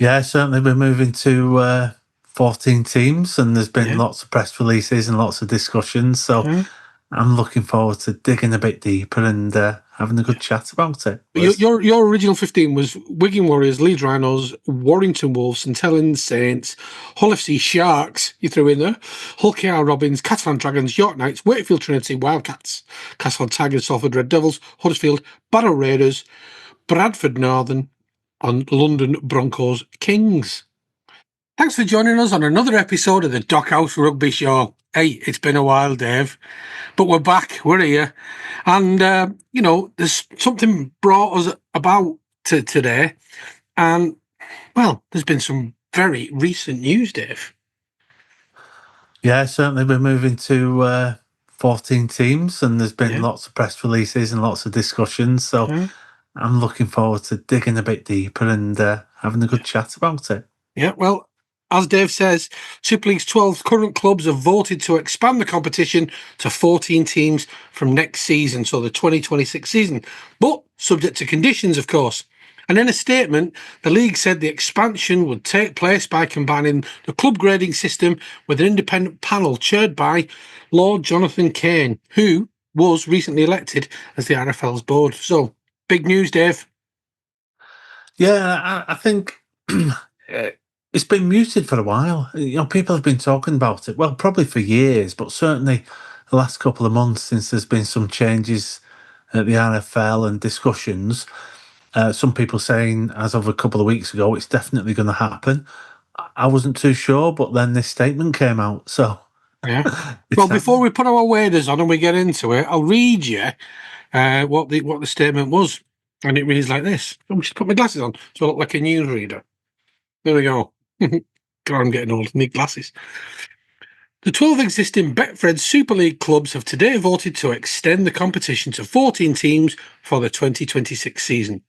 Yeah, certainly we're moving to 14 teams, and there's been Yeah. lots of press releases and lots of discussions. So Mm. I'm looking forward to digging a bit deeper and having a good chat about it. But your original 15 was Wigan Warriors, Leeds Rhinos, Warrington Wolves, St Helens Saints, Hull FC Sharks, you threw in there, Hull KR Robins, Catalan Dragons, York Knights, Wakefield Trinity Wildcats, Castle Tigers, Salford Red Devils, Huddersfield, Barrow Raiders, Bradford Northern, and London Broncos Kings. Thanks for joining us on another episode of the Dockhouse Rugby Show. Hey, it's been a while, Dave, but we're back. We're here, and there's something brought us about to today, and well, there's been some very recent news, Dave. Yeah, certainly we're moving to 14 teams, and there's been Yeah. lots of press releases and lots of discussions. So Mm. I'm looking forward to digging a bit deeper and having a good chat about it. Yeah, well, as Dave says, Super League's 12 current clubs have voted to expand the competition to 14 teams from next season, so the 2026 season, but subject to conditions, of course. And in a statement, the league said the expansion would take place by combining the club grading system with an independent panel chaired by Lord Jonathan Kane, who was recently elected as the RFL's board. So, big news, Dave. Yeah, I think it's been muted for a while. People have been talking about it, well, probably for years, but certainly the last couple of months since there's been some changes at the NFL and discussions. Some people saying, as of a couple of weeks ago, it's definitely going to happen. I wasn't too sure, but then this statement came out, so Yeah. it's Well, before happening. we put our waders on and we get into it, I'll read you what the statement was, and it reads like this. Let me just put my glasses on so I look like a newsreader. There we go. God, I'm getting old. Need glasses. The 12 existing Betfred Super League clubs have today voted to extend the competition to 14 teams for the 2026 season.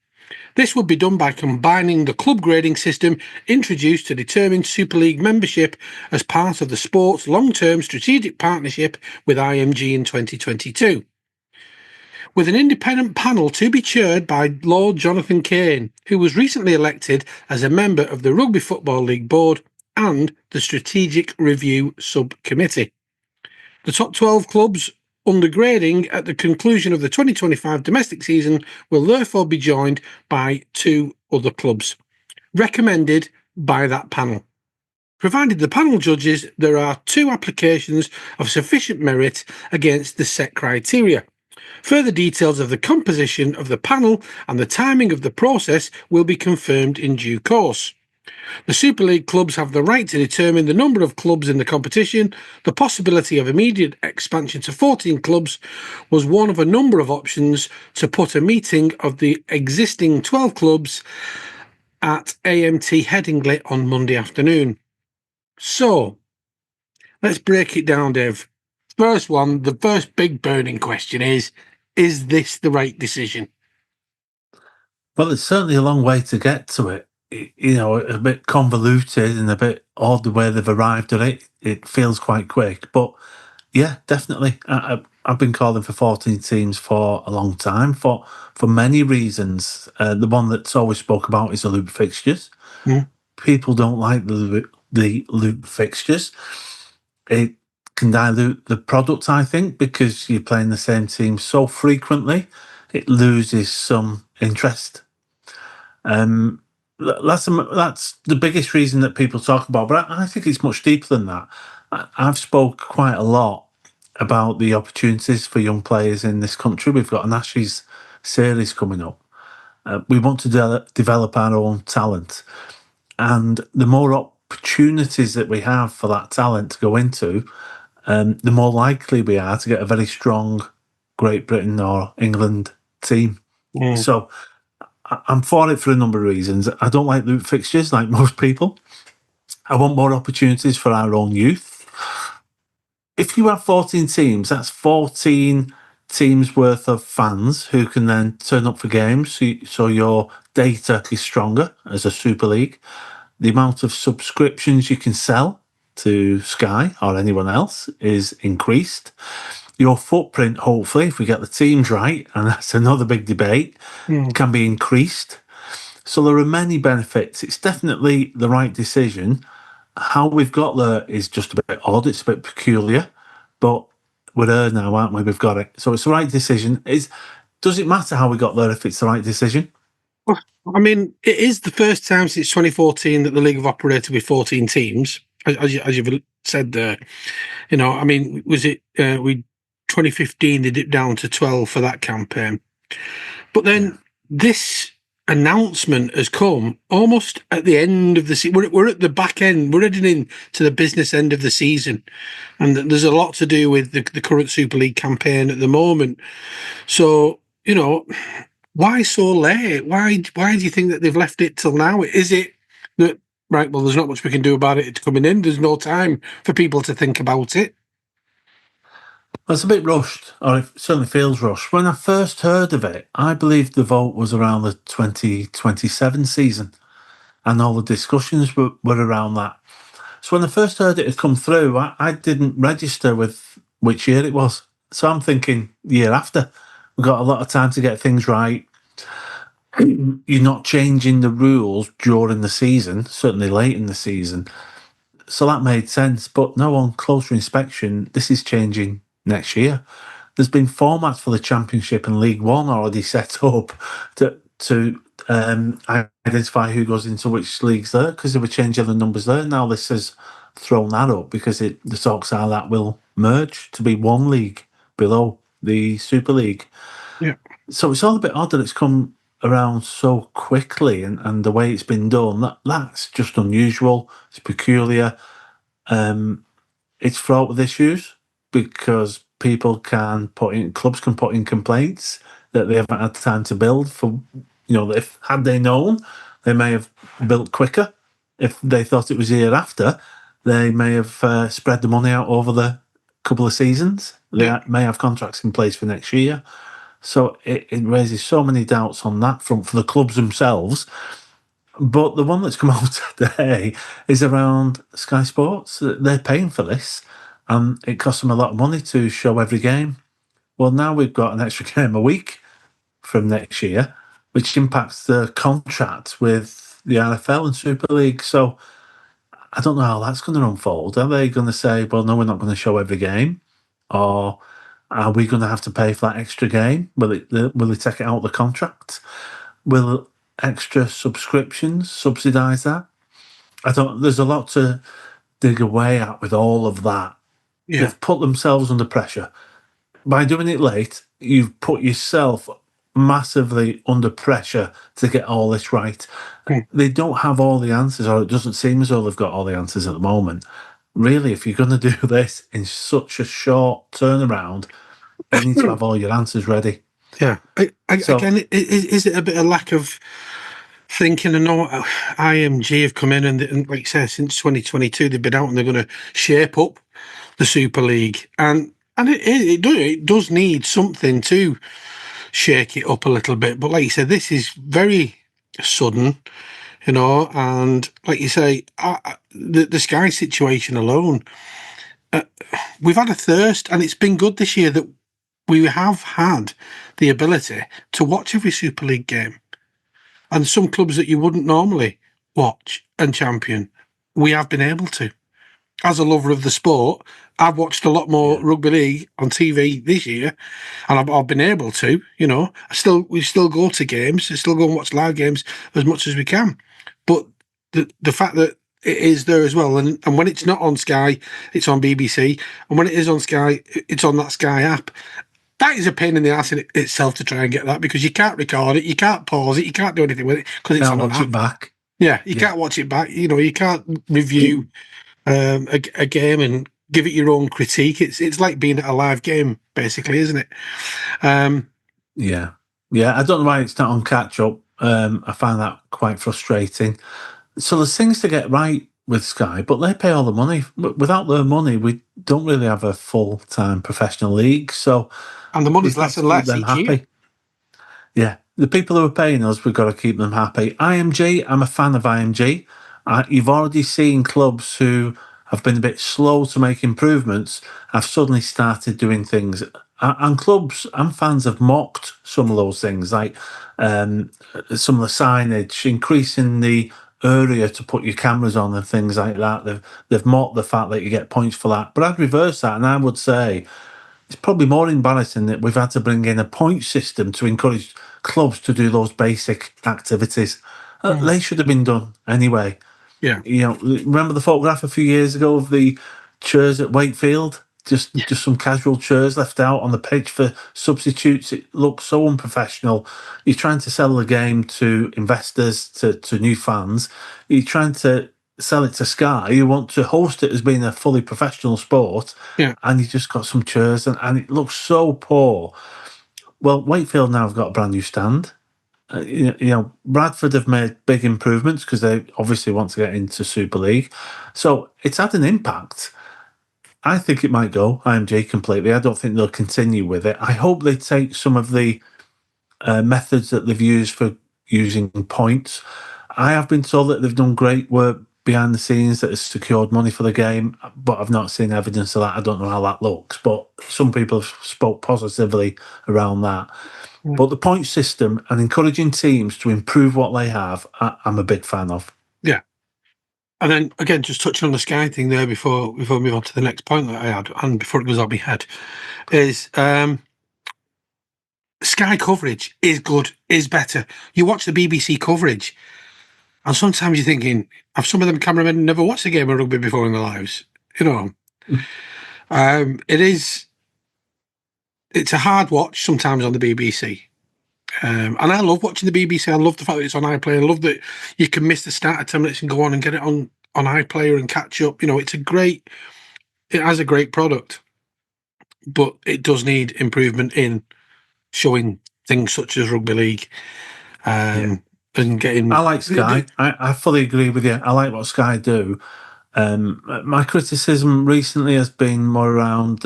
This would be done by combining the club grading system introduced to determine Super League membership as part of the sport's long-term strategic partnership with IMG in 2022. With an independent panel to be chaired by Lord Jonathan Kane, who was recently elected as a member of the Rugby Football League board and the Strategic Review Subcommittee. The top 12 clubs under grading at the conclusion of the 2025 domestic season will therefore be joined by 2 other clubs, recommended by that panel. Provided the panel judges there are 2 applications of sufficient merit against the set criteria. Further details of the composition of the panel and the timing of the process will be confirmed in due course. The Super League clubs have the right to determine the number of clubs in the competition. The possibility of immediate expansion to 14 clubs was one of a number of options to put a meeting of the existing 12 clubs at AMT Headingley on Monday afternoon. So, let's break it down, Dave. First one, the first big burning question is this the right decision? Well, it's certainly a long way to get to it. A bit convoluted and a bit odd the way they've arrived at it. It feels quite quick, but yeah, definitely. I've been calling for 14 teams for a long time for many reasons. The one that's always spoke about is the loop fixtures. Mm. People don't like the loop fixtures. It can dilute the product, I think, because you're playing the same team so frequently, it loses some interest. That's the biggest reason that people talk about, but I think it's much deeper than that. I've spoke quite a lot about the opportunities for young players in this country. We've got an Ashes series coming up. We want to develop our own talent, and the more opportunities that we have for that talent to go into, the more likely we are to get a very strong Great Britain or England team. Mm. So I'm for it for a number of reasons. I don't like loop fixtures like most people. I want more opportunities for our own youth. If you have 14 teams, that's 14 teams worth of fans who can then turn up for games. So your data is stronger as a Super League. The amount of subscriptions you can sell to Sky or anyone else is increased. Your footprint, hopefully, if we get the teams right, and that's another big debate, can be increased. So there are many benefits. It's definitely the right decision. How we've got there is just a bit odd. It's a bit peculiar, but we're there now, aren't we? We've got it. So it's the right decision. Does it matter how we got there if it's the right decision? Well, I mean, it is the first time since 2014 that the league have operated with 14 teams, as you've said there. You know, I mean, was it 2015 they dipped down to 12 for that campaign, but then this announcement has come almost at the end of the season. We're at the back end. We're heading in to the business end of the season, and there's a lot to do with the current Super League campaign at the moment. So, you know, why so late? Why do you think that they've left it till now? Is it that, right, well, there's not much we can do about it, it's coming in, there's no time for people to think about it? It's a bit rushed, or it certainly feels rushed. When I first heard of it, I believed the vote was around the 2027 season, and all the discussions were around that. So when I first heard it had come through, I didn't register with which year it was. So I'm thinking year after. We've got a lot of time to get things right. You're not changing the rules during the season, certainly late in the season. So that made sense. But no, on closer inspection, this is changing next year. There's been formats for the Championship and League One already set up to identify who goes into which leagues there, because they were changing the numbers there. Now this has thrown that up because the talks are that will merge to be one league below the Super League. Yeah. So it's all a bit odd that it's come around so quickly, and the way it's been done, that's just unusual. It's peculiar. It's fraught with issues because clubs can put in complaints that they haven't had time to build for, if had they known, they may have built quicker. If they thought it was a year after, they may have spread the money out over the couple of seasons. They may have contracts in place for next year. So it raises so many doubts on that front for the clubs themselves. But the one that's come out today is around Sky Sports. They're paying for this, and it costs them a lot of money to show every game. Well, now we've got an extra game a week from next year, which impacts the contract with the NFL and Super League. So I don't know how that's going to unfold. Are they going to say, well, no, we're not going to show every game? Or are we going to have to pay for that extra game? Will they take it out of the contract? Will extra subscriptions subsidise that? There's a lot to dig away at with all of that. Yeah. They've put themselves under pressure. By doing it late, you've put yourself massively under pressure to get all this right. They don't have all the answers, or it doesn't seem as though they've got all the answers at the moment. Really, if you're going to do this in such a short turnaround, you need to have all your answers ready. Yeah. Again, is it a bit of lack of thinking? I know IMG have come in and like you said, since 2022, they've been out and they're going to shape up the Super League. And it does need something to shake it up a little bit. But like you said, this is very sudden, and like you say, the Sky situation alone, we've had a thirst, and it's been good this year that we have had the ability to watch every Super League game. And some clubs that you wouldn't normally watch and champion, we have been able to. As a lover of the sport, I've watched a lot more rugby league on TV this year, and I've been able to. We still go to games, we still go and watch live games as much as we can. But the fact that it is there as well, and when it's not on Sky, it's on BBC, and when it is on Sky, it's on that Sky app. That is a pain in the ass in itself to try and get that, because you can't record it, you can't pause it, you can't do anything with it because it's on an app. It back. Yeah, you can't watch it back. You can't review a game and give it your own critique. It's like being at a live game, basically, isn't it? Yeah. I don't know why it's not on catch up. I find that quite frustrating. So there's things to get right with Sky, but they pay all the money. Without their money, we don't really have a full-time professional league. And the money's less and less each year. Yeah, the people who are paying us, we've got to keep them happy. IMG, I'm a fan of IMG. You've already seen clubs who have been a bit slow to make improvements have suddenly started doing things And clubs and fans have mocked some of those things, like some of the signage, increasing the area to put your cameras on and things like that. They've mocked the fact that you get points for that. But I'd reverse that, and I would say it's probably more embarrassing that we've had to bring in a point system to encourage clubs to do those basic activities. They should have been done anyway. Yeah. You know, remember the photograph a few years ago of the chairs at Wakefield? Just some casual chairs left out on the pitch for substitutes. It looks so unprofessional. You're trying to sell the game to investors, to new fans. You're trying to sell it to Sky. You want to host it as being a fully professional sport. Yeah. And you just got some chairs and it looks so poor. Well, Wakefield now have got a brand new stand. You know, Bradford have made big improvements because they obviously want to get into Super League. So it's had an impact. I think it might go IMG completely. I don't think they'll continue with it. I hope they take some of the methods that they've used for using points. I have been told that they've done great work behind the scenes that has secured money for the game, but I've not seen evidence of that. I don't know how that looks, but some people have spoke positively around that. But the point system and encouraging teams to improve what they have, I'm a big fan of. Yeah. And then again, just touching on the Sky thing there before we move on to the next point that I had, and before it goes out my head, is Sky coverage is good, is better. You watch the BBC coverage, and sometimes you're thinking, have some of them cameramen never watched a game of rugby before in their lives? You know, it's a hard watch sometimes on the BBC. And I love watching the BBC. I love the fact that it's on iPlayer. I love that you can miss the start of 10 minutes and go on and get it on iPlayer and catch up. You know, it has a great product, but it does need improvement in showing things such as Rugby League and getting. I like Sky. I fully agree with you. I like what Sky do. My criticism recently has been more around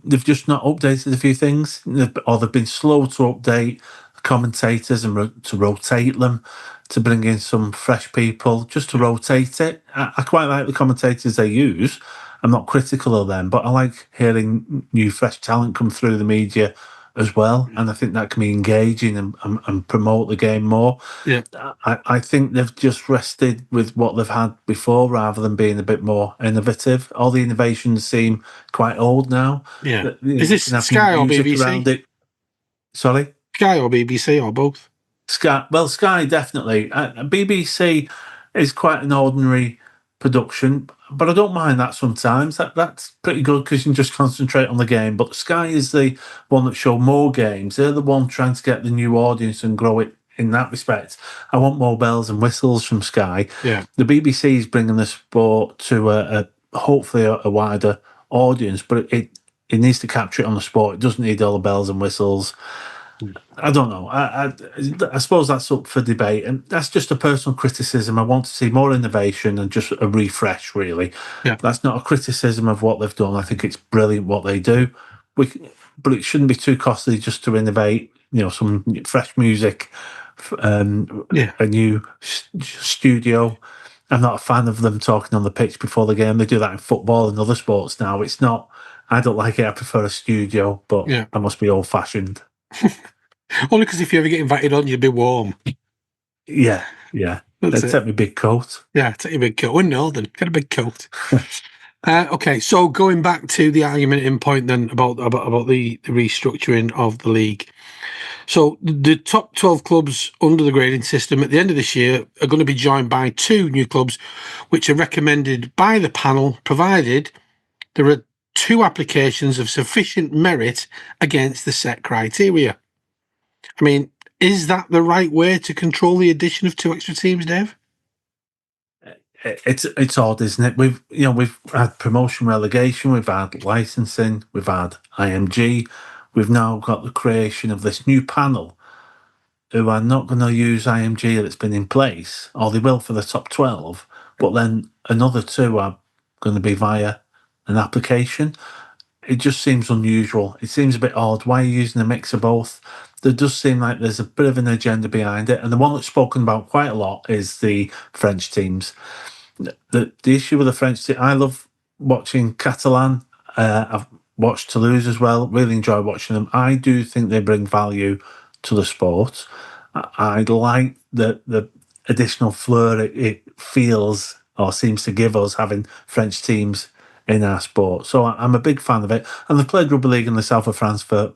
they've just not updated a few things, or they've been slow to update commentators and to rotate them, to bring in some fresh people, just to rotate it. I quite like the commentators they use. I'm not critical of them, but I like hearing new, fresh talent come through the media as well, and I think that can be engaging and promote the game more. Yeah. I think they've just rested with what they've had before rather than being a bit more innovative. All the innovations seem quite old now. Yeah. Is this Sky or BBC? Sorry? Sky or BBC or both? Sky. Well, Sky definitely. BBC is quite an ordinary production, but I don't mind that sometimes. That's pretty good because you can just concentrate on the game. But Sky is the one that show more games. They're the one trying to get the new audience and grow it in that respect. I want more bells and whistles from Sky. Yeah. The BBC is bringing the sport to a hopefully a wider audience, but it needs to capture it on the sport. It doesn't need all the bells and whistles. I don't know. I suppose that's up for debate, and that's just a personal criticism. I want to see more innovation and just a refresh, really. Yeah. That's not a criticism of what they've done. I think it's brilliant what they do. But it shouldn't be too costly just to innovate, you know, some fresh music, a new studio. I'm not a fan of them talking on the pitch before the game. They do that in football and other sports now. It's not, I don't like it. I prefer a studio, but I must be old-fashioned. Only because if you ever get invited on, you'd be warm. Yeah. Let's take my big coat. Yeah, take your big coat. We're in Northern. Get a big coat. Okay, so going back to the argument in point then about the restructuring of the league. So the top 12 clubs under the grading system at the end of this year are going to be joined by 2 new clubs, which are recommended by the panel, provided there are 2 applications of sufficient merit against the set criteria. I mean, is that the right way to control the addition of 2 extra teams, Dave? It's odd, isn't it? We've had promotion relegation, we've had licensing, we've had IMG, we've now got the creation of this new panel who are not going to use IMG that's been in place, or they will for the top 12, but then another 2 are going to be via an application. It just seems unusual. It seems a bit odd. Why are you using a mix of both? There does seem like there's a bit of an agenda behind it. And the one that's spoken about quite a lot is the French teams. The issue with the French team, I love watching Catalan. I've watch Toulouse as well. Really enjoy watching them. I do think they bring value to the sport. I like the additional flair it feels or seems to give us having French teams in our sport. So I'm a big fan of it. And they've played rugby league in the south of France for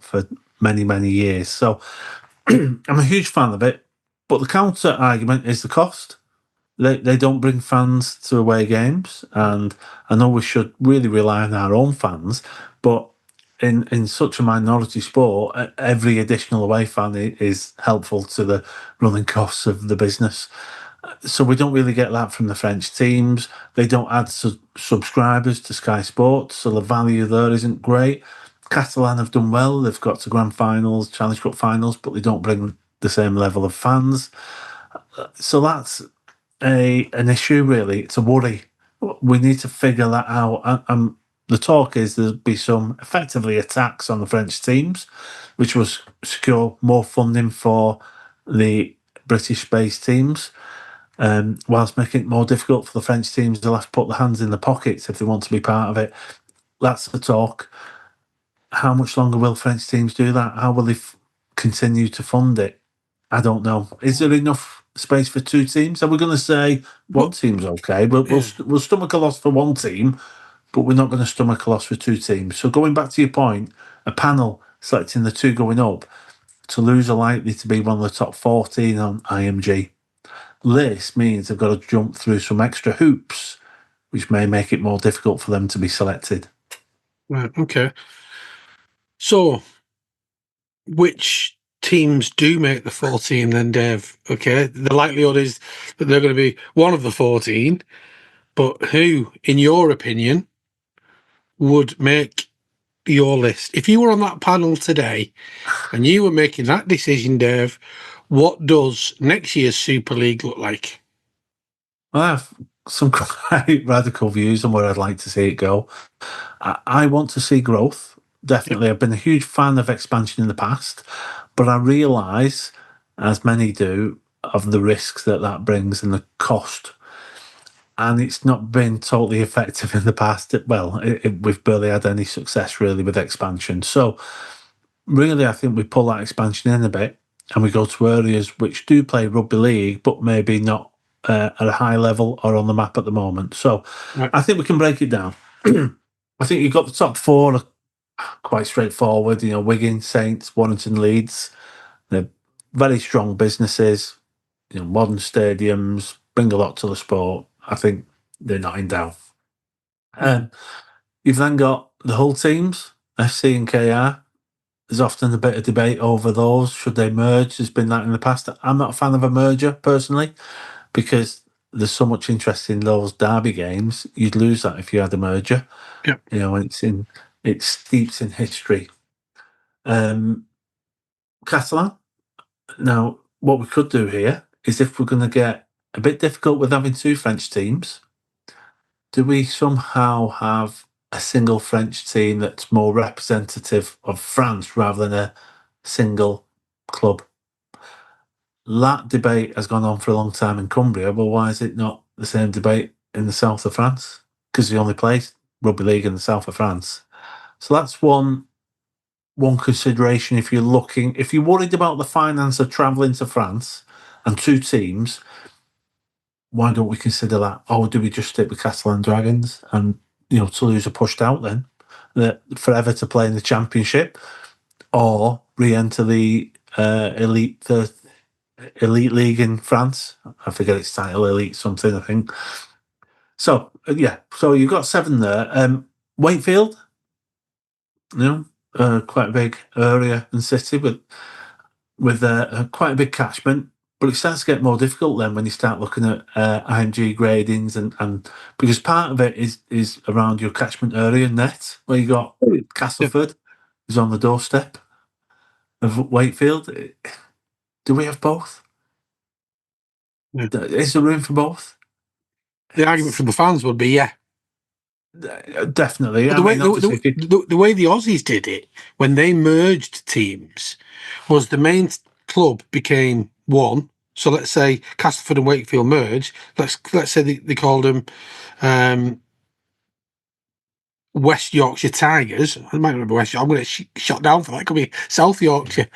many, many years. So I'm a huge fan of it. But the counter argument is the cost. They don't bring fans to away games, and I know we should really rely on our own fans, but in such a minority sport, every additional away fan is helpful to the running costs of the business. So we don't really get that from the French teams. They don't add subscribers to Sky Sports, so the value there isn't great. Catalan have done well. They've got to grand finals, Challenge Cup finals, but they don't bring the same level of fans. So that's an issue, really. It's a worry. We need to figure that out. And the talk is there'll be some effectively attacks on the French teams, which will secure more funding for the British-based teams, whilst making it more difficult for the French teams. They'll have to put their hands in the pockets if they want to be part of it. That's the talk. How much longer will French teams do that? How will they continue to fund it? I don't know. Is there enough space for two teams? Are we going to say one team's okay? We'll stomach a loss for one team, but we're not going to stomach a loss for two teams. So going back to your point, a panel selecting the two going up, Toulouse are likely to be one of the top 14 on IMG. This means they've got to jump through some extra hoops, which may make it more difficult for them to be selected. Right, okay. So, which teams do make the 14 then, Dave? Okay, the likelihood is that they're going to be one of the 14, but who, in your opinion, would make your list? If you were on that panel today and you were making that decision, Dave, what does next year's Super League look like? I have some quite radical views on where I'd like to see it go. I want to see growth. Definitely. Yep. I've been a huge fan of expansion in the past, but I realise, as many do, of the risks that brings and the cost. And it's not been totally effective in the past. Well, we've barely had any success really with expansion. So really, I think we pull that expansion in a bit and we go to areas which do play rugby league, but maybe not at a high level or on the map at the moment. So right. I think we can break it down. I think you've got the top four quite straightforward. You know, Wigan, Saints, Warrington, Leeds. They're very strong businesses. You know, modern stadiums, bring a lot to the sport. I think they're not in doubt. You've then got the whole teams, FC and KR. There's often a bit of debate over those. Should they merge? There's been that in the past. I'm not a fan of a merger personally because there's so much interest in those derby games. You'd lose that if you had a merger. Yep. You know, it steeps in history. Catalan. Now, what we could do here is if we're going to get a bit difficult with having two French teams, do we somehow have a single French team that's more representative of France rather than a single club? That debate has gone on for a long time in Cumbria, but why is it not the same debate in the south of France? Because you only play rugby league in the south of France. So that's one consideration if you're worried about the finance of travelling to France and two teams, why don't we consider that? Or do we just stick with Catalan Dragons and, you know, Toulouse are pushed out then forever to play in the Championship or re-enter the elite league in France? I forget its title, Elite something, I think. So, so you've got 7 there. Wakefield, you know, quite a big area and city with quite a big catchment. But it starts to get more difficult then when you start looking at IMG gradings and because part of it is around your catchment area net, where you got Castleford is on the doorstep of Wakefield. Do we have both? Yeah. Is there room for both? The argument from the fans would be, yeah. Definitely. The way the Aussies did it when they merged teams was the main club became one. So let's say Castleford and Wakefield merged. Let's say they called them West Yorkshire Tigers. I might remember West Yorkshire. I'm going to get shot down for that. It could be South Yorkshire.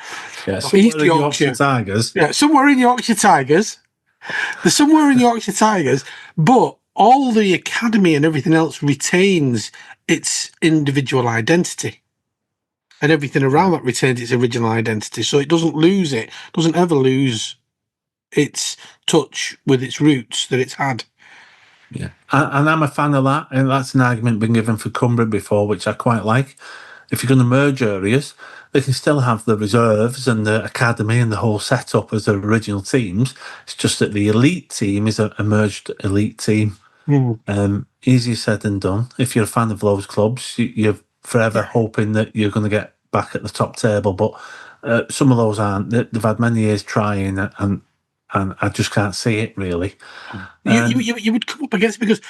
Yeah, Or somewhere East in Yorkshire Yorkshire. Tigers. Yeah, somewhere in Yorkshire Tigers. There's somewhere in Yorkshire Tigers, but all the academy and everything else retains its individual identity. And everything around that retains its original identity. So it doesn't lose it, doesn't ever lose its touch with its roots that it's had. Yeah, and I'm a fan of that, and that's an argument been given for Cumbria before, which I quite like. If you're going to merge areas, they can still have the reserves and the academy and the whole setup as the original teams. It's just that the elite team is a merged elite team. Easier said than done. If you're a fan of those clubs, you're forever hoping that you're going to get back at the top table, but some of those aren't. They've had many years trying, and I just can't see it really. You would come up against it because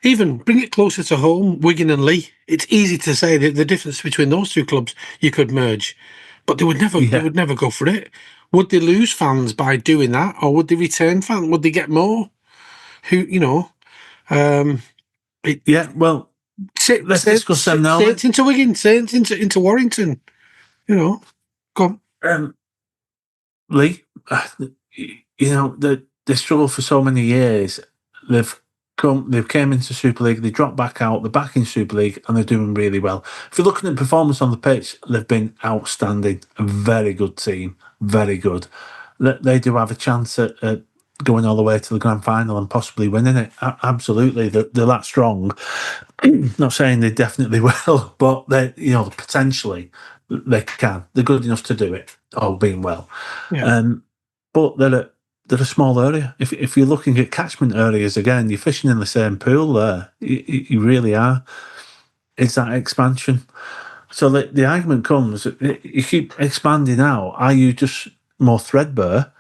even bring it closer to home, Wigan and Leigh. It's easy to say that the difference between those two clubs you could merge, but they would never go for it. Would they lose fans by doing that, or would they retain fans? Would they get more? Well, let's discuss them now. Saints into Wigan, Saints into Warrington. Come on. Leigh, they struggled for so many years. They've came into Super League, they dropped back out, they're back in Super League, and they're doing really well. If you're looking at performance on the pitch, they've been outstanding. A very good team, very good. They do have a chance at going all the way to the grand final and possibly winning it. Absolutely, they're that strong. Not saying they definitely will, but they, potentially they can. They're good enough to do it, all being well. Yeah. But they're a small area. If you're looking at catchment areas again, you're fishing in the same pool there. You really are. It's that expansion. So the argument comes, you keep expanding out. Are you just more threadbare,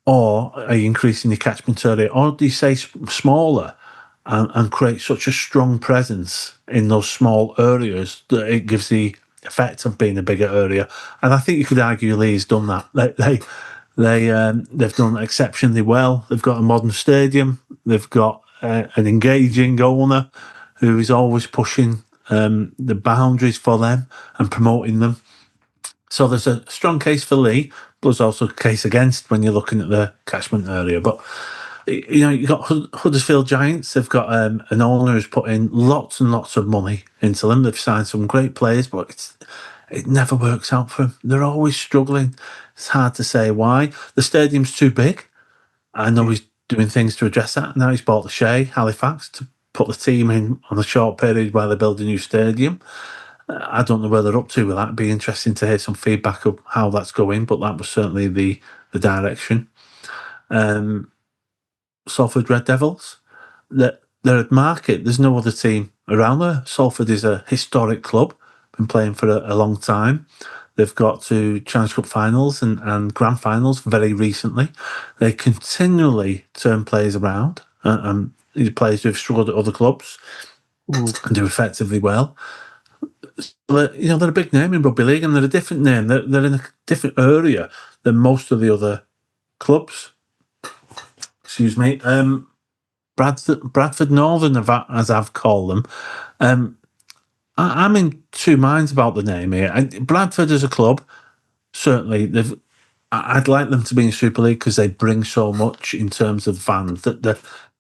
or are you increasing your catchment area, or do you say smaller and create such a strong presence in those small areas that it gives the effect of being a bigger area? And I think you could argue Lee's done that. They've done exceptionally well. They've got a modern stadium. They've got an engaging owner who is always pushing the boundaries for them and promoting them. So there's a strong case for Leigh. There's also a case against when you're looking at the catchment area. But you've got Huddersfield Giants. They've got an owner who's put in lots and lots of money into them. They've signed some great players, but it never works out for them. They're always struggling. It's hard to say why. The stadium's too big. I know he's doing things to address that. Now he's bought the Shea, Halifax, to put the team in on a short period while they build a new stadium. I don't know where they're up to with that. It'd be interesting to hear some feedback of how that's going, but that was certainly the direction. Salford Red Devils, they're at market. There's no other team around there. Salford is a historic club, been playing for a long time. They've got to Challenge Cup finals and grand finals very recently. They continually turn players around, and these players who have struggled at other clubs and do effectively well. They're a big name in rugby league, and they're a different name. They're in a different area than most of the other clubs. Excuse me. Bradford Northern, as I've called them. I'm in two minds about the name here. Bradford as a club, certainly, I'd like them to be in Super League because they bring so much in terms of fans. The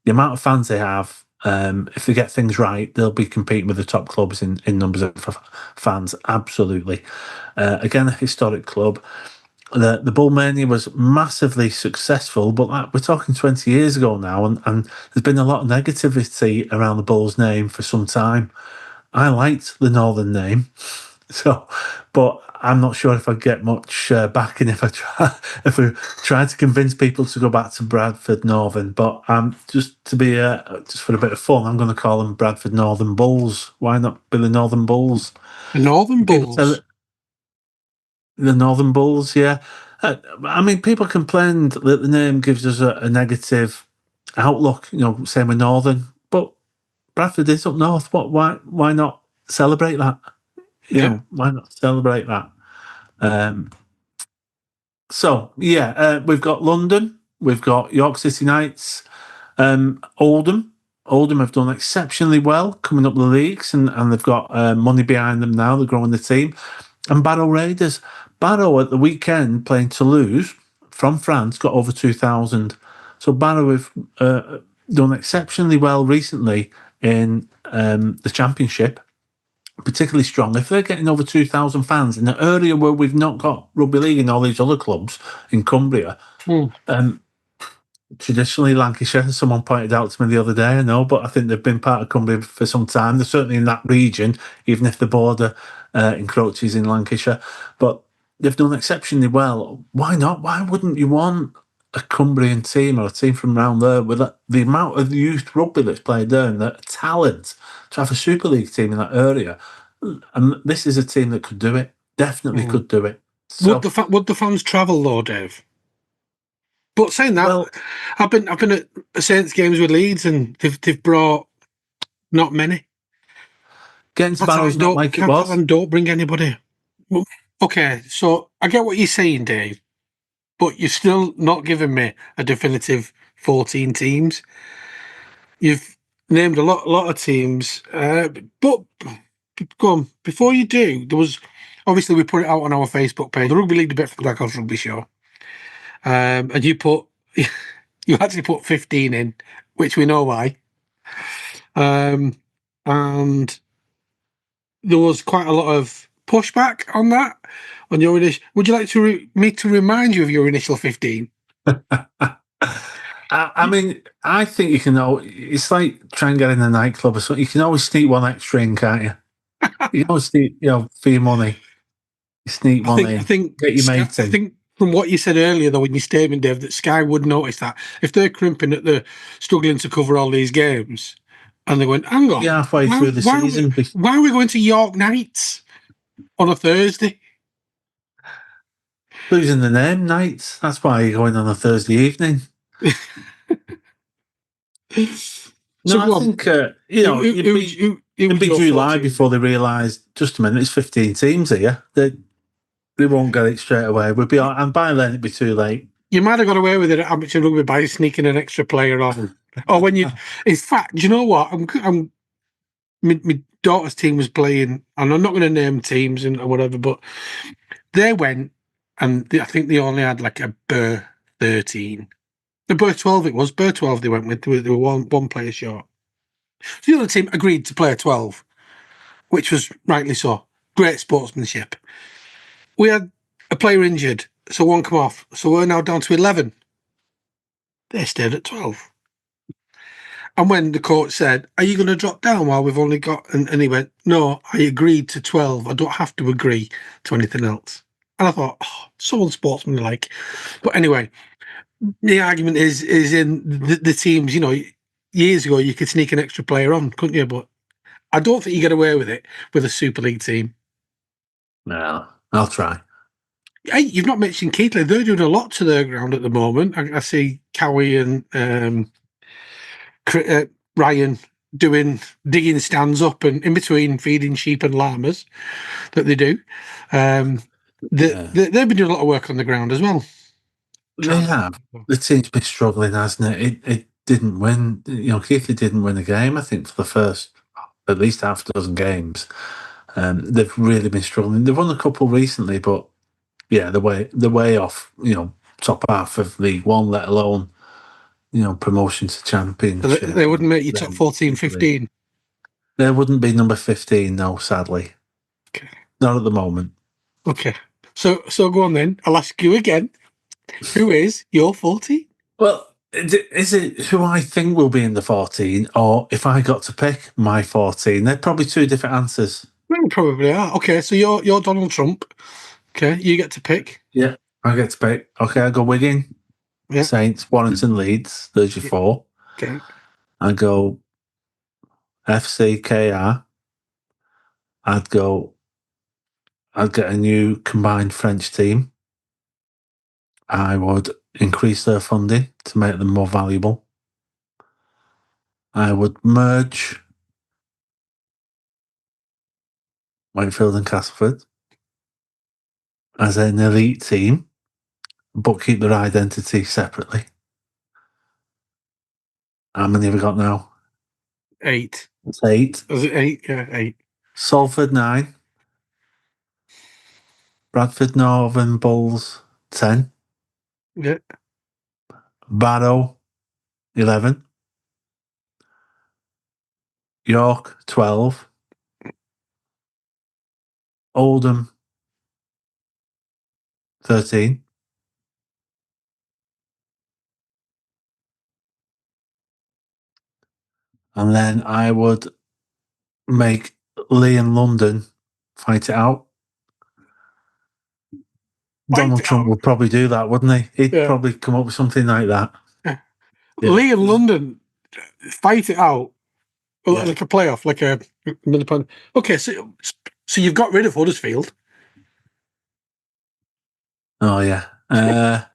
amount of fans they have, if they get things right, they'll be competing with the top clubs in numbers of fans. Absolutely. Again, a historic club. The Bullmania was massively successful, but we're talking 20 years ago now, and there's been a lot of negativity around the Bulls name for some time. I liked the Northern name, but I'm not sure if I'd get much backing if we tried to convince people to go back to Bradford Northern. But just for a bit of fun, I'm going to call them Bradford Northern Bulls. Why not be the Northern Bulls? The Northern Bulls. The Northern Bulls, yeah. People complained that the name gives us a negative outlook. Same with Northern, but Bradford is up north. Why not celebrate that? Why not celebrate that? We've got London, we've got York City Knights, Oldham, Oldham have done exceptionally well coming up the leagues, and they've got money behind them now. They're growing the team. And Barrow Raiders. Barrow at the weekend playing Toulouse from France got over 2,000. So Barrow have done exceptionally well recently in the Championship, particularly strong. If they're getting over 2,000 fans in an area where we've not got rugby league in all these other clubs in Cumbria, traditionally Lancashire, someone pointed out to me the other day, I know, but I think they've been part of Cumbria for some time. They're certainly in that region, even if the border encroaches in Lancashire. But they've done exceptionally well. Why not? Why wouldn't you want a Cumbrian team or a team from around there with the amount of youth rugby that's played there and the talent to have a Super League team in that area? And this is a team that could do it. Definitely could do it. So, Would the fans travel though, Dave? But saying that, well, I've been at Saints games with Leeds, and they've brought not many. getting to Barrow's not like it was. Don't bring anybody. Well, okay, so I get what you're saying, Dave, but you're still not giving me a definitive 14 teams. You've named a lot of teams, but go on. Before you do, there was obviously we put it out on our Facebook page, the Rugby League Debate for the Black Horse Rugby Show, and you actually put 15 in, which we know why. And there was quite a lot of pushback on that, on your initial. Would you like me to remind you of your initial 15? I mean, I think you can always, it's like trying to get in a nightclub or something. You can always sneak one extra in, can't you? You can always sneak, for your money. You sneak one in. I think get your mate in. I think from what you said earlier, though, in your statement, Dave, that Sky would notice that if they're crimping that they're struggling to cover all these games, and they went, hang on, halfway through the season. Why are we going to York Nights on a Thursday? Losing the name, Nights. That's why you're going on a Thursday evening. So I think, it'd be July before they realised, just a minute, it's 15 teams here. They won't get it straight away. And by then it'd be too late. You might have got away with it at amateur rugby by sneaking an extra player on. Or when you, in fact, do you know what? My daughter's team was playing, and I'm not going to name teams and whatever, but they went, and I think they only had like a Burr 13. The Burr 12 it was. Burr 12 they went with. They were one player short. So the other team agreed to play a 12, which was rightly so. Great sportsmanship. We had a player injured, so one come off. So we're now down to 11. They stayed at 12. And when the coach said, are you going to drop down while we've only got... And he went, no, I agreed to 12. I don't have to agree to anything else. And I thought, so unsportsmanlike. But anyway, the argument is in the teams, years ago you could sneak an extra player on, couldn't you? But I don't think you get away with it with a Super League team. No, I'll try. Hey, you've not mentioned Keighley. They're doing a lot to their ground at the moment. I see Cowie and Ryan digging stands up and in between feeding sheep and llamas that they do. They've been doing a lot of work on the ground as well. They have. The team's been struggling, hasn't it? It didn't win. Keithley didn't win a game, I think, for the first at least half a dozen games. They've really been struggling. They've won a couple recently, but yeah, the way off, top half of League One, let alone, promotion to Championship. So they wouldn't make you top 14, 15? They wouldn't be number 15, no, sadly. Okay. Not at the moment. Okay. So go on then. I'll ask you again. Who is your 14? Well, is it who I think will be in the 14, or if I got to pick my 14? They're probably two different answers. Well, probably are. Okay, so you're Donald Trump. Okay, you get to pick. Yeah, I get to pick. Okay, I go Wigan, Saints, Warrington, Leeds. There's your 4. Okay. I go FCKR. I'd get a new combined French team. I would increase their funding to make them more valuable. I would merge Wakefield and Castleford as an elite team, but keep their identity separately. How many have we got now? 8. That's 8. Was it 8? Yeah, 8. Salford 9. Bradford Northern Bulls 10. Yeah. Barrow 11. York 12. Oldham 13. And then I would make Lee and London fight it out. Donald Trump would probably do that, wouldn't he? He'd probably come up with something like that. Yeah. Yeah. Lee and London fight it out Yeah. like a playoff, like a. Okay, so you've got rid of Huddersfield. Oh yeah. They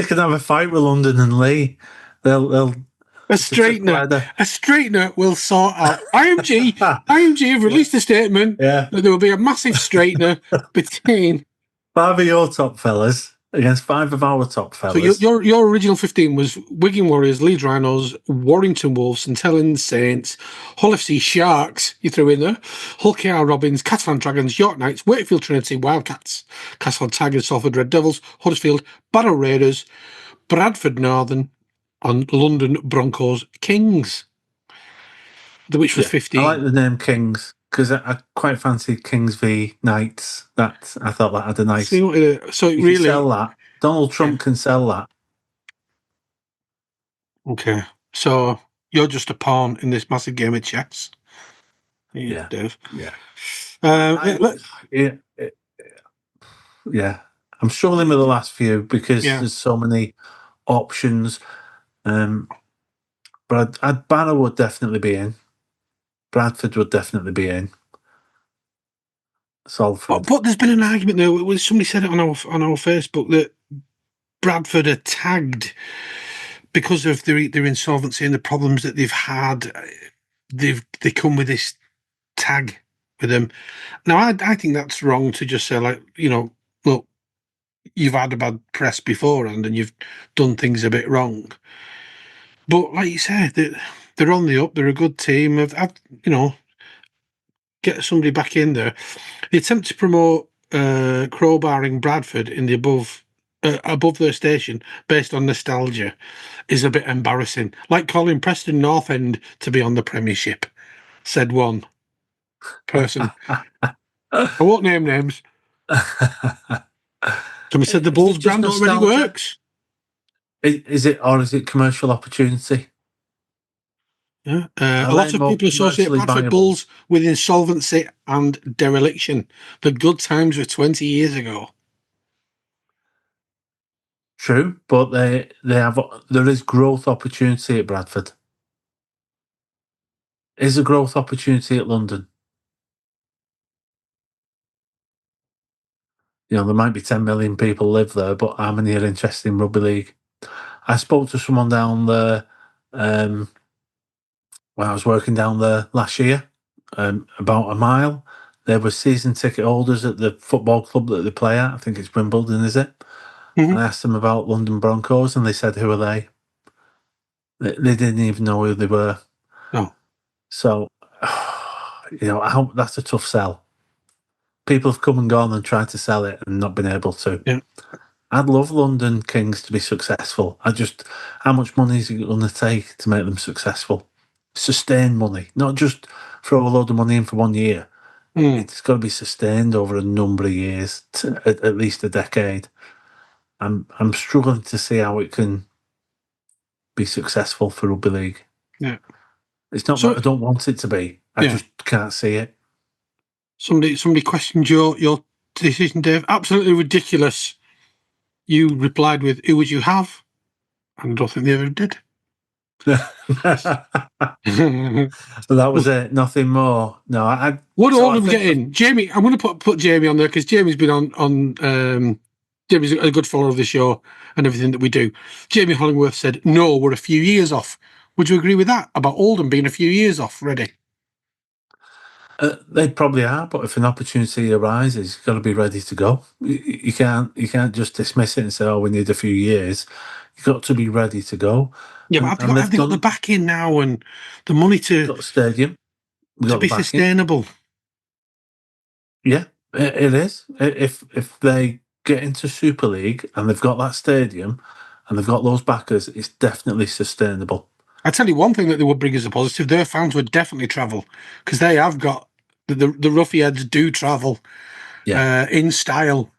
can have a fight with London and Lee. They'll A straightener will sort out. IMG have released a statement Yeah. that there will be a massive straightener between 5 of your top fellas against 5 of our top fellas. So your original 15 was Wigan Warriors, Leeds Rhinos, Warrington Wolves, St Helens Saints, Hull FC Sharks, you threw in there, Hull KR Robins, Catalan Dragons, York Knights, Wakefield Trinity, Wildcats, Castle Tigers, Salford Red Devils, Huddersfield, Barrow Raiders, Bradford Northern, and London Broncos Kings, which was 15. I like the name Kings because I quite fancy Kings v Knights. I thought that had a nice. So you can sell that. Donald Trump can sell that. Okay, so you're just a pawn in this massive game of chess. Yeah, Dave. Yeah. Yeah. I'm struggling with the last few because there's so many options. But Barrow would definitely be in. Bradford would definitely be in. Salford. But there's been an argument there. Somebody said it on our Facebook that Bradford are tagged because of their insolvency and the problems that they've had. They come with this tag with them. Now, I think that's wrong to just say, like, look, you've had a bad press beforehand and you've done things a bit wrong. But like you said, they're on the up. They're a good team. Get somebody back in there. The attempt to promote crowbarring Bradford in the above their station based on nostalgia is a bit embarrassing. Like calling Preston North End to be on the Premiership, said one person. I won't name names. Somebody said the Bulls brand already works. Is it, or is it commercial opportunity? Yeah. A lot of people associate Bradford Bulls with insolvency and dereliction. The good times were 20 years ago. True, but there is growth opportunity at Bradford. Is a growth opportunity at London? There might be 10 million people live there, but how many are interested in rugby league? I spoke to someone down there when I was working down there last year, about a mile. There were season ticket holders at the football club that they play at. I think it's Wimbledon, is it? Mm-hmm. And I asked them about London Broncos, and they said, "Who are they?" They didn't even know who they were. No. So, that's a tough sell. People have come and gone and tried to sell it and not been able to. Yeah. I'd love London Kings to be successful. How much money is it going to take to make them successful? Sustained money, not just throw a load of money in for 1 year. It's got to be sustained over a number of years, at least a decade. I'm struggling to see how it can be successful for rugby league. Yeah, it's not that I don't want it to be. I just can't see it. Somebody questioned your decision, Dave. Absolutely ridiculous. You replied with, "Who would you have?" And I don't think they ever did. So that was it. Nothing more. No, what order we get in? Jamie, I'm going to put Jamie on there because Jamie's been on. Jamie's a good follower of the show and everything that we do. Jamie Hollingworth said, "No, we're a few years off." Would you agree with that about Oldham being a few years off? Ready? They probably are, but if an opportunity arises, you've got to be ready to go. You can't just dismiss it and say, "Oh, we need a few years." You've got to be ready to go. Yeah, but have they got the backing now and the money to got the stadium, be sustainable? Yeah, it is. If they get into Super League and they've got that stadium and they've got those backers, it's definitely sustainable. I tell you one thing that they would bring as a positive: their fans would definitely travel because they have got the Ruffians do travel, in style.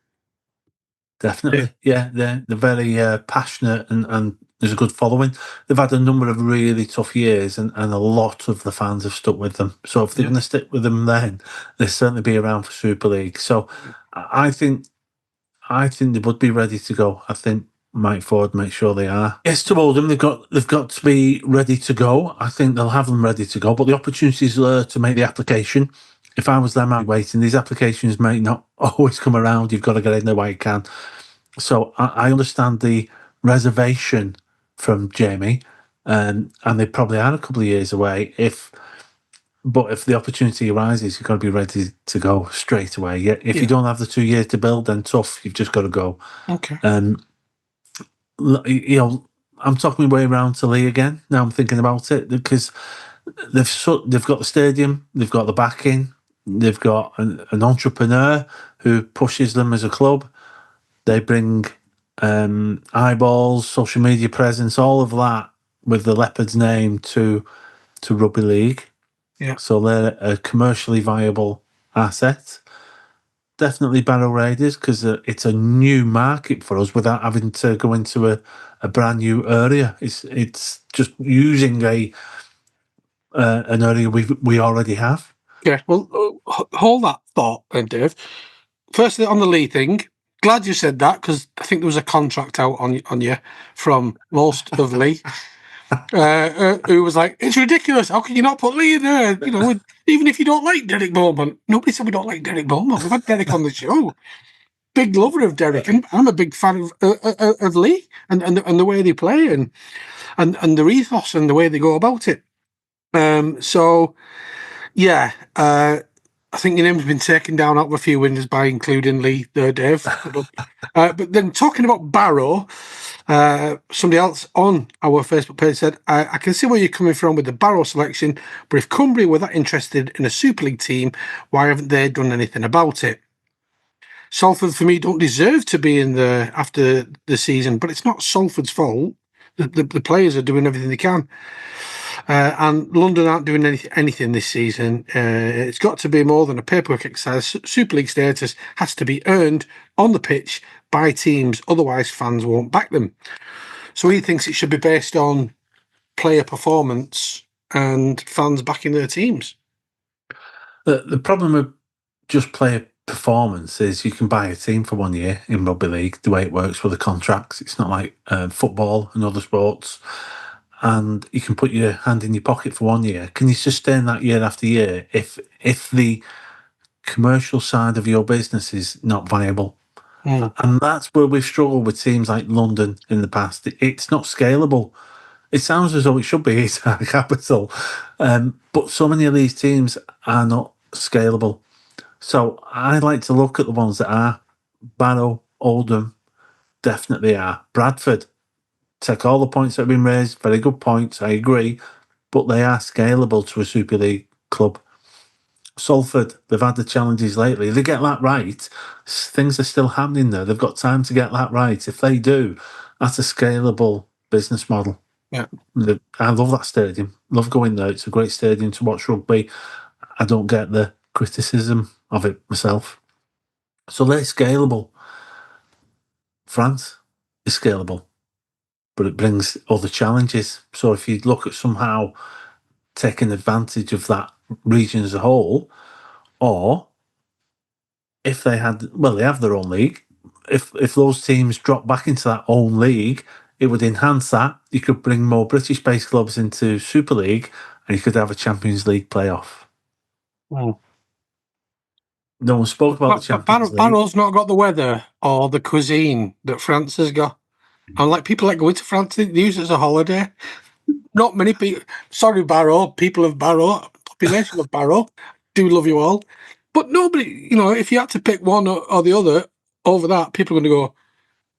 Definitely, yeah. They're very passionate and there's a good following. They've had a number of really tough years and a lot of the fans have stuck with them. So if they're going to stick with them, then they'll certainly be around for Super League. So I think they would be ready to go. I think Mike Ford makes sure they are. Yes, to Oldham, they've got to be ready to go. I think they'll have them ready to go, but the opportunities are to make the application. If I was them, I'd be waiting. These applications may not always come around. You've got to get in there while you can. So I understand the reservation from Jamie, and they probably are a couple of years away. But if the opportunity arises, you've got to be ready to go straight away. Yeah, if you don't have the 2 years to build, then tough. You've just got to go. Okay. I'm talking my way around to Lee again. Now I'm thinking about it because they've got the stadium, they've got the backing, they've got an entrepreneur who pushes them as a club. They bring eyeballs, social media presence, all of that with the Leopards name to Rugby League. Yeah. So they're a commercially viable asset. Definitely Barrow Raiders because it's a new market for us without having to go into a brand new area. It's just using an area we already have. Yeah. Well, hold that thought, then, Dave. Firstly, on the Lee thing, glad you said that because I think there was a contract out on you from most of Lee, who was like, "It's ridiculous. How can you not put Lee in there? You know, even if you don't like Derek Bowman." Nobody said we don't like Derek Bowman. We've had Derek on the show. Big lover of Derek, and I'm a big fan of Lee and the way they play and the ethos and the way they go about it. So yeah, I think your name's been taken down out of a few windows by including Lee there, Dave. But then talking about Barrow, somebody else on our Facebook page said, I can see where you're coming from with the Barrow selection, but if Cumbria were that interested in a Super League team, why haven't they done anything about it? Salford, for me, don't deserve to be in there after the season, but it's not Salford's fault. The players are doing everything they can. And London aren't doing anything this season. It's got to be more than a paperwork exercise. Super League status has to be earned on the pitch by teams, otherwise fans won't back them. So he thinks it should be based on player performance and fans backing their teams. The problem with just player performance is you can buy a team for 1 year in rugby league, the way it works with the contracts. It's not like football and other sports. And you can put your hand in your pocket for 1 year. Can you sustain that year after year if the commercial side of your business is not viable? And that's where we've struggled with teams like London in the past. It's not scalable. It sounds as though it should be. It's our capital. But so many of these teams are not scalable. So I like to look at the ones that are. Barrow, Oldham, definitely are. Bradford, take all the points that have been raised. Very good points, I agree. But they are scalable to a Super League club. Salford, they've had the challenges lately. If they get that right, things are still happening there. They've got time to get that right. If they do, that's a scalable business model. Yeah. I love that stadium. Love going there. It's a great stadium to watch rugby. I don't get the criticism of it myself. So they're scalable. France is scalable, but it brings other challenges. So if you look at somehow taking advantage of that region as a whole, or if they had, well, they have their own league. If those teams drop back into that own league, it would enhance that. You could bring more British-based clubs into Super League, and you could have a Champions League playoff. Wow. No one spoke about the Champions League. Barrow's not got the weather or the cuisine that France has got. And like people like going to France, they use it as a holiday. Not many people. Sorry, Barrow, people of Barrow, population of Barrow, do love you all. But nobody, if you had to pick one or the other over that, people are going to go,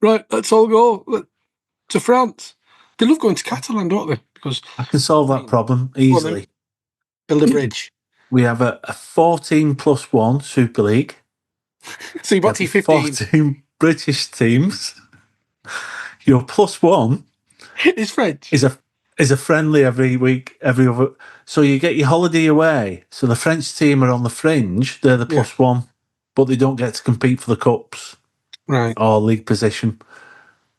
right, let's all go to France. They love going to Catalan, don't they? Because I can solve that problem easily. build a bridge. We have a 14+1 Super League. So you've got You have the T15. 14 British teams. Your +1 It's French. is a friendly every week, every other. So you get your holiday away. So the French team are on the fringe. They're the +1, but they don't get to compete for the cups or league position.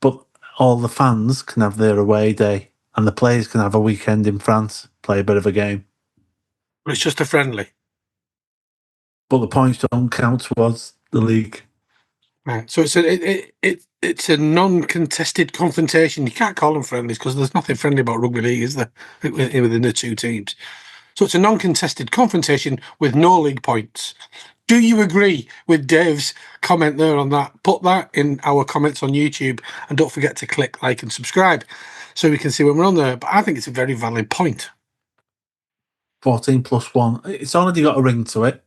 But all the fans can have their away day, and the players can have a weekend in France, play a bit of a game. But it's just a friendly. But the points don't count towards the league. Right. So it's a non-contested confrontation. You can't call them friendlies because there's nothing friendly about rugby league, is there? Within the two teams. So it's a non-contested confrontation with no league points. Do you agree with Dave's comment there on that? Put that in our comments on YouTube, and don't forget to click like and subscribe so we can see when we're on there. But I think it's a very valid point. 14+1. It's already got a ring to it.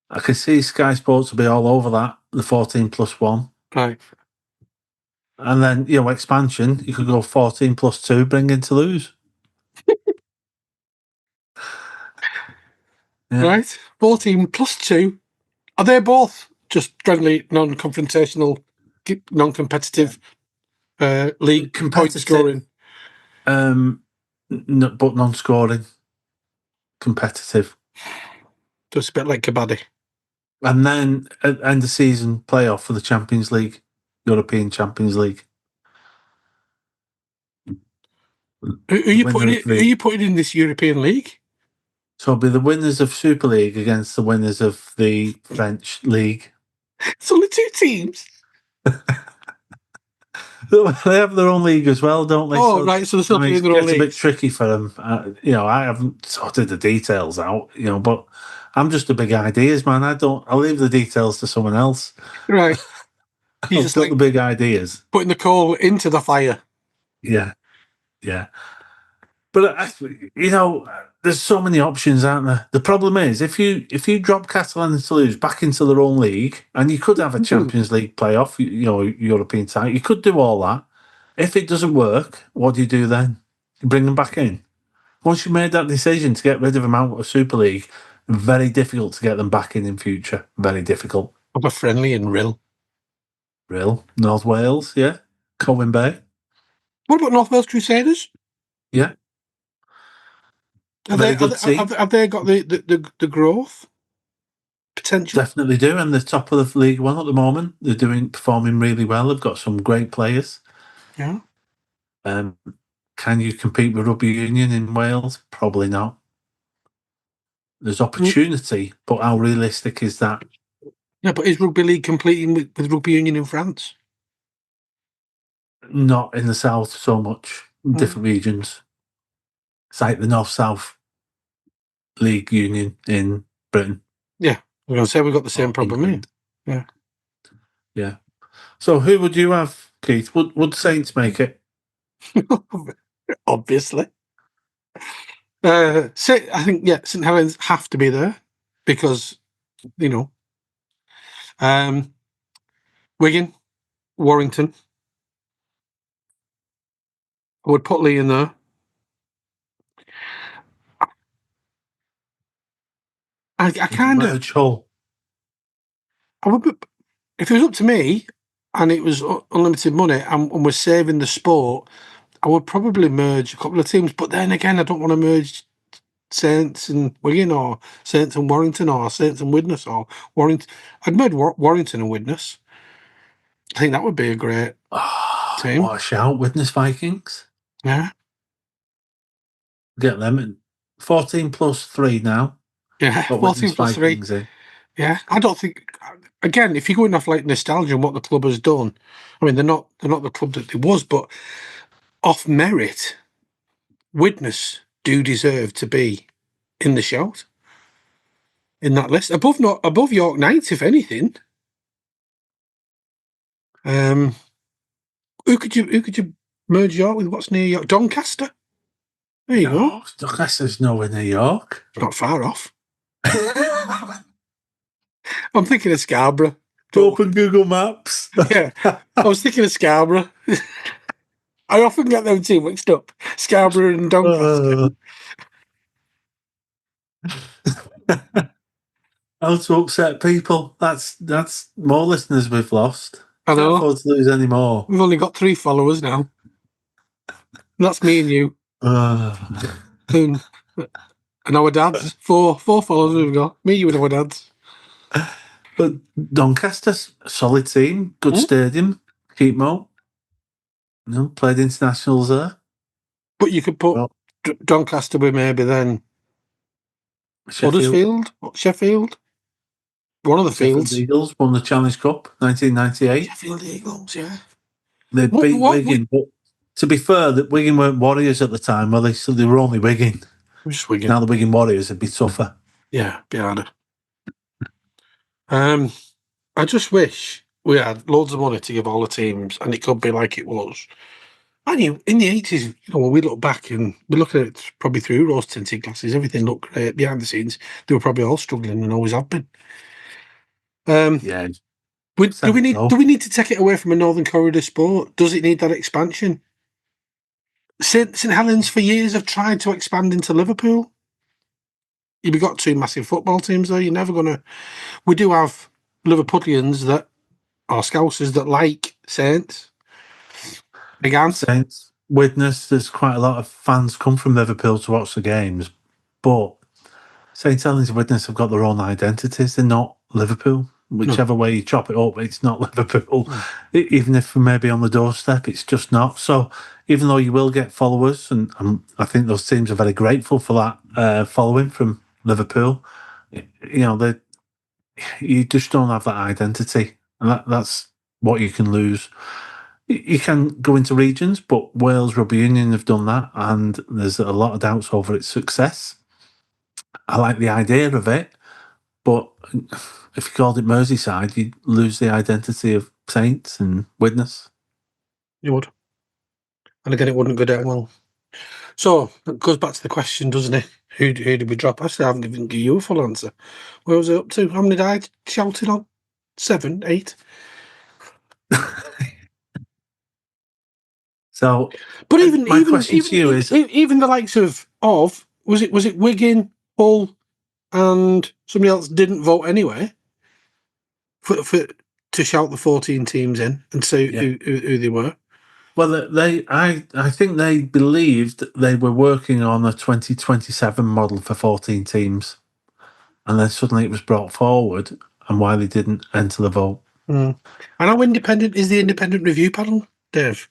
I can see Sky Sports will be all over that, the 14+1. Right. And then, expansion, you could go 14+2, bring in Toulouse. Right. 14+2. Are they both just friendly, non-confrontational, non-competitive league point scoring? But non-scoring. Competitive. Just a bit like Kabaddi. And then at end of season playoff for the Champions League, European Champions League. Are you putting in this European League? So it'll be the winners of Super League against the winners of the French League. It's only two teams. They have their own league as well, don't they? Oh, right. So they're still playing their own league. It's a bit tricky for them. I haven't sorted the details out, but I'm just a big ideas man. I'll leave the details to someone else. Right. I've just got the big ideas. Putting the coal into the fire. Yeah. But there's so many options, aren't there? The problem is if you drop Catalan and Toulouse back into their own league, and you could have a Champions League playoff, European title, you could do all that. If it doesn't work, what do you do then? You bring them back in. Once you made that decision to get rid of them out of Super League, very difficult to get them back in future. Very difficult. I'm a friendly in Rill. North Wales, yeah. Colwyn Bay. What about North Wales Crusaders? Yeah. Have they got the growth potential? Definitely do, and they're top of the League One at the moment. They're performing really well. They've got some great players. Yeah. Can you compete with Rugby Union in Wales? Probably not. There's opportunity, but how realistic is that? Yeah, but is Rugby League competing with Rugby Union in France? Not in the south so much. In different regions. It's like the North-South League Union in Britain. Yeah, we're going to say we've got the same problem here. Yeah. So who would you have, Keith? Would Saints make it? Obviously. I think, St Helens have to be there because, Wigan, Warrington. I would put Lee in there. I kind of. Hull. I would, if it was up to me, and it was unlimited money, and we're saving the sport, I would probably merge a couple of teams. But then again, I don't want to merge Saints and Wigan, or Saints and Warrington, or Saints and Widnes, or Warrington. I'd merge Warrington and Widnes. I think that would be a great team. What a shout, Widnes Vikings. Yeah. Get them in. 14+3 now. Yeah, 14+3. Yeah, I don't think. Again, if you're going off like nostalgia and what the club has done, I mean, they're not the club that it was, but off merit, Widnes do deserve to be in the shout in that list above York Knights, if anything. Who could you merge York with? What's near York? Doncaster. There you go. Doncaster's nowhere near York. It's not far off. I'm thinking of Scarborough. Open Google Maps. Yeah, I was thinking of Scarborough. I often get them two mixed up. Scarborough and Doncaster. How to upset people. That's more listeners we've lost. I Can't know. afford to lose any more. We've only got 3 followers now. And that's me and you. And our dads. Four followers we've got. Me, you, and our dads. But Doncaster's a solid team, good stadium, keep 'em up. You know, played internationals there. But you could put Well, Doncaster with maybe then Sheffield, Huddersfield, Sheffield. One of the Sheffield fields. Eagles won the Challenge Cup 1998. Sheffield Eagles, yeah. They beat What Wigan, but to be fair, that Wigan weren't Warriors at the time, were they? So they were only Wigan. Just Wigan. Now the Wigan Warriors would be tougher. Yeah, be harder. I just wish we had loads of money to give all the teams, and it could be like it was. I knew in the 80s, when we look back and we look at it probably through rose tinted glasses, everything looked great behind the scenes. They were probably all struggling and always have been. Yeah. Do we need to take it away from a Northern Corridor sport? Does it need that expansion? St Helens for years have tried to expand into Liverpool. You've got 2 massive football teams though. You're never gonna. We do have Liverpudlians that are Scousers that like Saints. Big Ann. Saints, Widnes, there's quite a lot of fans come from Liverpool to watch the games, but St Helens and Widnes have got their own identities. They're not Liverpool. Whichever way you chop it up, it's not Liverpool. Even if we're maybe on the doorstep, it's just not. So even though you will get followers, and I think those teams are very grateful for that following from Liverpool, you know, you just don't have that identity. And that's what you can lose. You can go into regions, but Wales Rugby Union have done that, and there's a lot of doubts over its success. I like the idea of it, but if you called it Merseyside, you'd lose the identity of Saints and Widnes. You would. And again, it wouldn't go down well. So it goes back to the question, doesn't it? Who did we drop? Actually, I haven't given you a full answer. Where was it up to? How many did I shouted on? 7, 8. So, But even my question to you is, even the likes of was it Wigan, Hull, and somebody else didn't vote anyway for to shout the 14 teams in and say who they were. well, I think they believed they were working on a 2027 model for 14 teams, and then suddenly it was brought forward, and why they didn't enter the vote. And how independent is the independent review panel, Dave?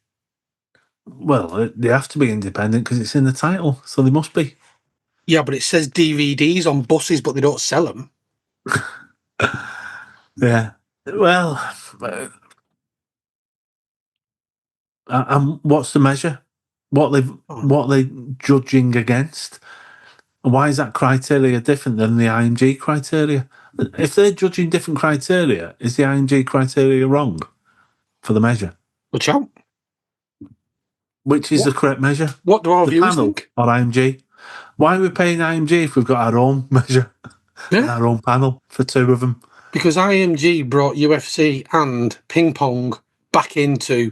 Well, they have to be independent because it's in the title, so they must be. Yeah, but it says DVDs on buses, but they don't sell them. Yeah. Well, what's the measure? What they judging against? And why is that criteria different than the IMG criteria? If they're judging different criteria, is the IMG criteria wrong for the measure? Watch out. Which is the correct measure? What do our The viewers panel think? or IMG? Why are we paying IMG if we've got our own measure and our own panel for 2 of them? Because IMG brought UFC and ping pong back into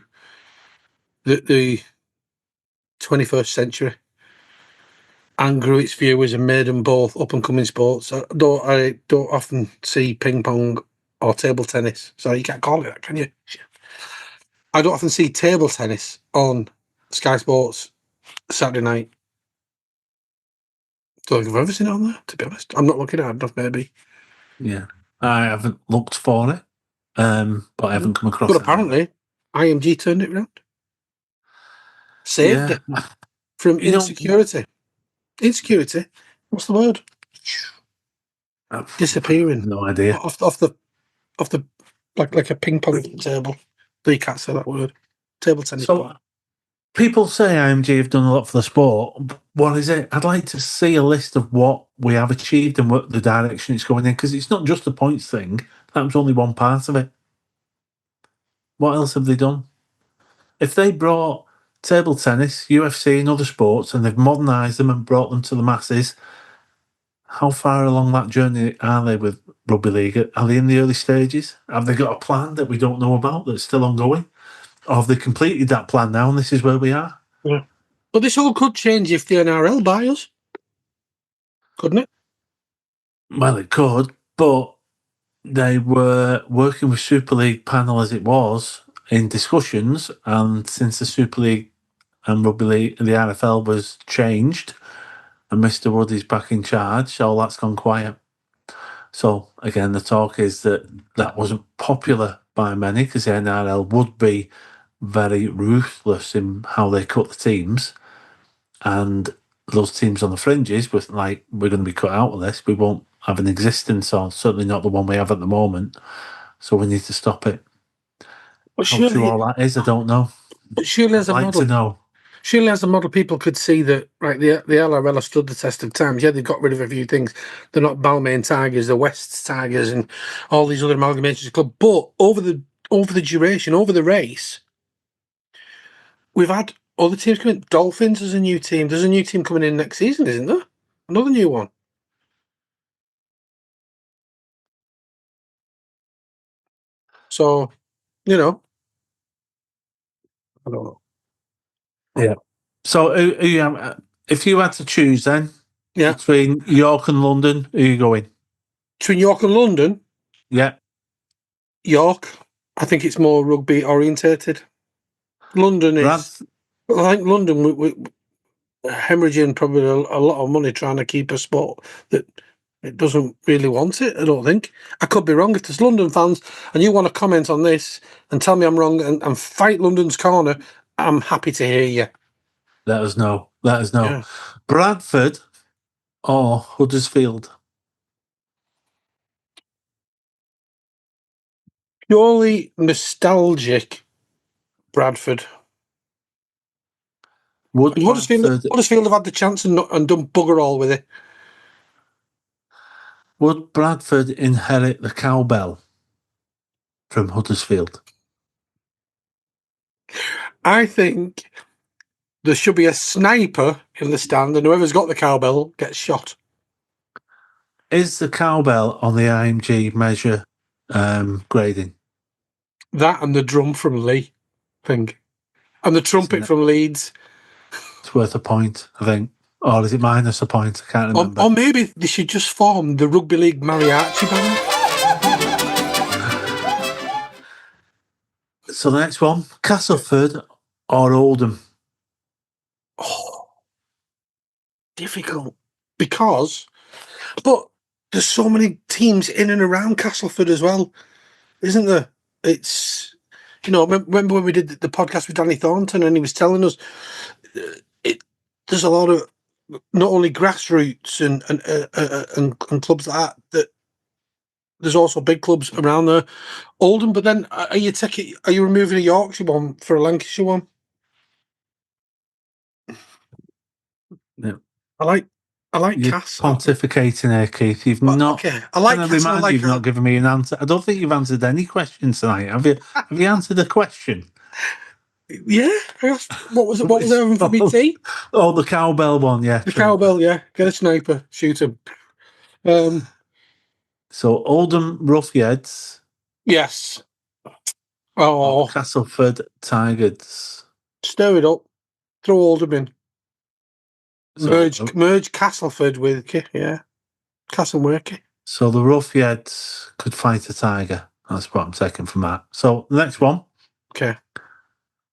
the 21st century and grew its viewers and made them both up and coming sports. I don't often see ping pong or table tennis. So you can't call it that, can you? I don't often see table tennis on Sky Sports Saturday night. Don't think I've ever seen it on there, to be honest. I'm not looking at it enough, maybe. Yeah. I haven't looked for it, but I haven't come across it. But apparently, IMG turned it around. Saved it from insecurity. Insecurity? What's the word? Disappearing. No idea. Off the like a ping pong table. You can't say that word. Table tennis. So people say IMG have done a lot for the sport. What is it? I'd like to see a list of what we have achieved and what the direction it's going in, because it's not just the points thing. That was only one part of it. What else have they done? If they brought table tennis, UFC and other sports and they've modernised them and brought them to the masses, how far along that journey are they with Rugby League? Are they in the early stages? Have they got a plan that we don't know about that's still ongoing? Or have they completed that plan now and this is where we are? Yeah. But this all could change if the NRL buy us, couldn't it? Well, it could, but they were working with Super League panel as it was in discussions, and since the Super League and Rugby League, the RFL was changed, and Mr. Wood is back in charge, all that's gone quiet. So again, the talk is that that wasn't popular by many because the NRL would be very ruthless in how they cut the teams, and those teams on the fringes was like, we're going to be cut out of this. We won't have an existence, or certainly not the one we have at the moment. So we need to stop it. But How true all that is, I don't know. But surely as a I'd like model, to know. surely as a model, people could see that, right, the LRL have stood the test of times. Yeah, they've got rid of a few things. They're not Balmain Tigers, the West Tigers, and all these other amalgamations of club. But over the duration, over the race, we've had other teams come in. Dolphins is a new team. There's a new team coming in next season, isn't there? Another new one. So, you know, I don't know. Yeah. So if you had to choose then, Yeah, between York and London, who are you going? between York and London, Yeah. York, I think it's more rugby orientated. London Brad, is, well, I think London, we hemorrhaging probably a lot of money trying to keep a sport that it doesn't really want it. I don't think. I could be wrong. If there's London fans and you want to comment on this and tell me I'm wrong and fight London's corner, I'm happy to hear you. let us know. Let us know. Yeah. Bradford or Huddersfield? Purely nostalgic, Bradford. Would And Bradford, Huddersfield have had the chance and done bugger all with it. would Bradford inherit the cowbell from Huddersfield? I think there should be a sniper in the stand, and whoever's got the cowbell gets shot. Is the cowbell on the IMG measure grading? That and the drum from Lee thing. And the trumpet from Leeds. It's worth a point, I think. Or is it minus a point? I can't remember. Or maybe they should just form the Rugby League mariachi band. So the next one, Castleford or Oldham? Oh, difficult. But there's so many teams in and around Castleford as well, isn't there? It's, remember when we did the podcast with Danny Thornton and he was telling us there's a lot of not only grassroots and clubs like that there's also big clubs around there. Oldham, but then are you removing a Yorkshire one for a Lancashire one? Yeah. I like You're Castle. pontificating here, Keith. You've not. Okay, I like Can I Castle. remind you, you've not given me an answer. I don't think you've answered any questions tonight. Have you? Have you answered a question? Yeah. What was it? What was there having for me tea? Oh, the cowbell one. Yeah, The true. cowbell. Yeah, get a sniper, shoot him. So Oldham Roughheads Yes. or Oh, Castleford Tigers. stir it up. Throw Oldham in. So, Merge Castleford with Castleworky. so the Roughheads could fight a tiger. That's what I'm taking from that. So the next one, Okay.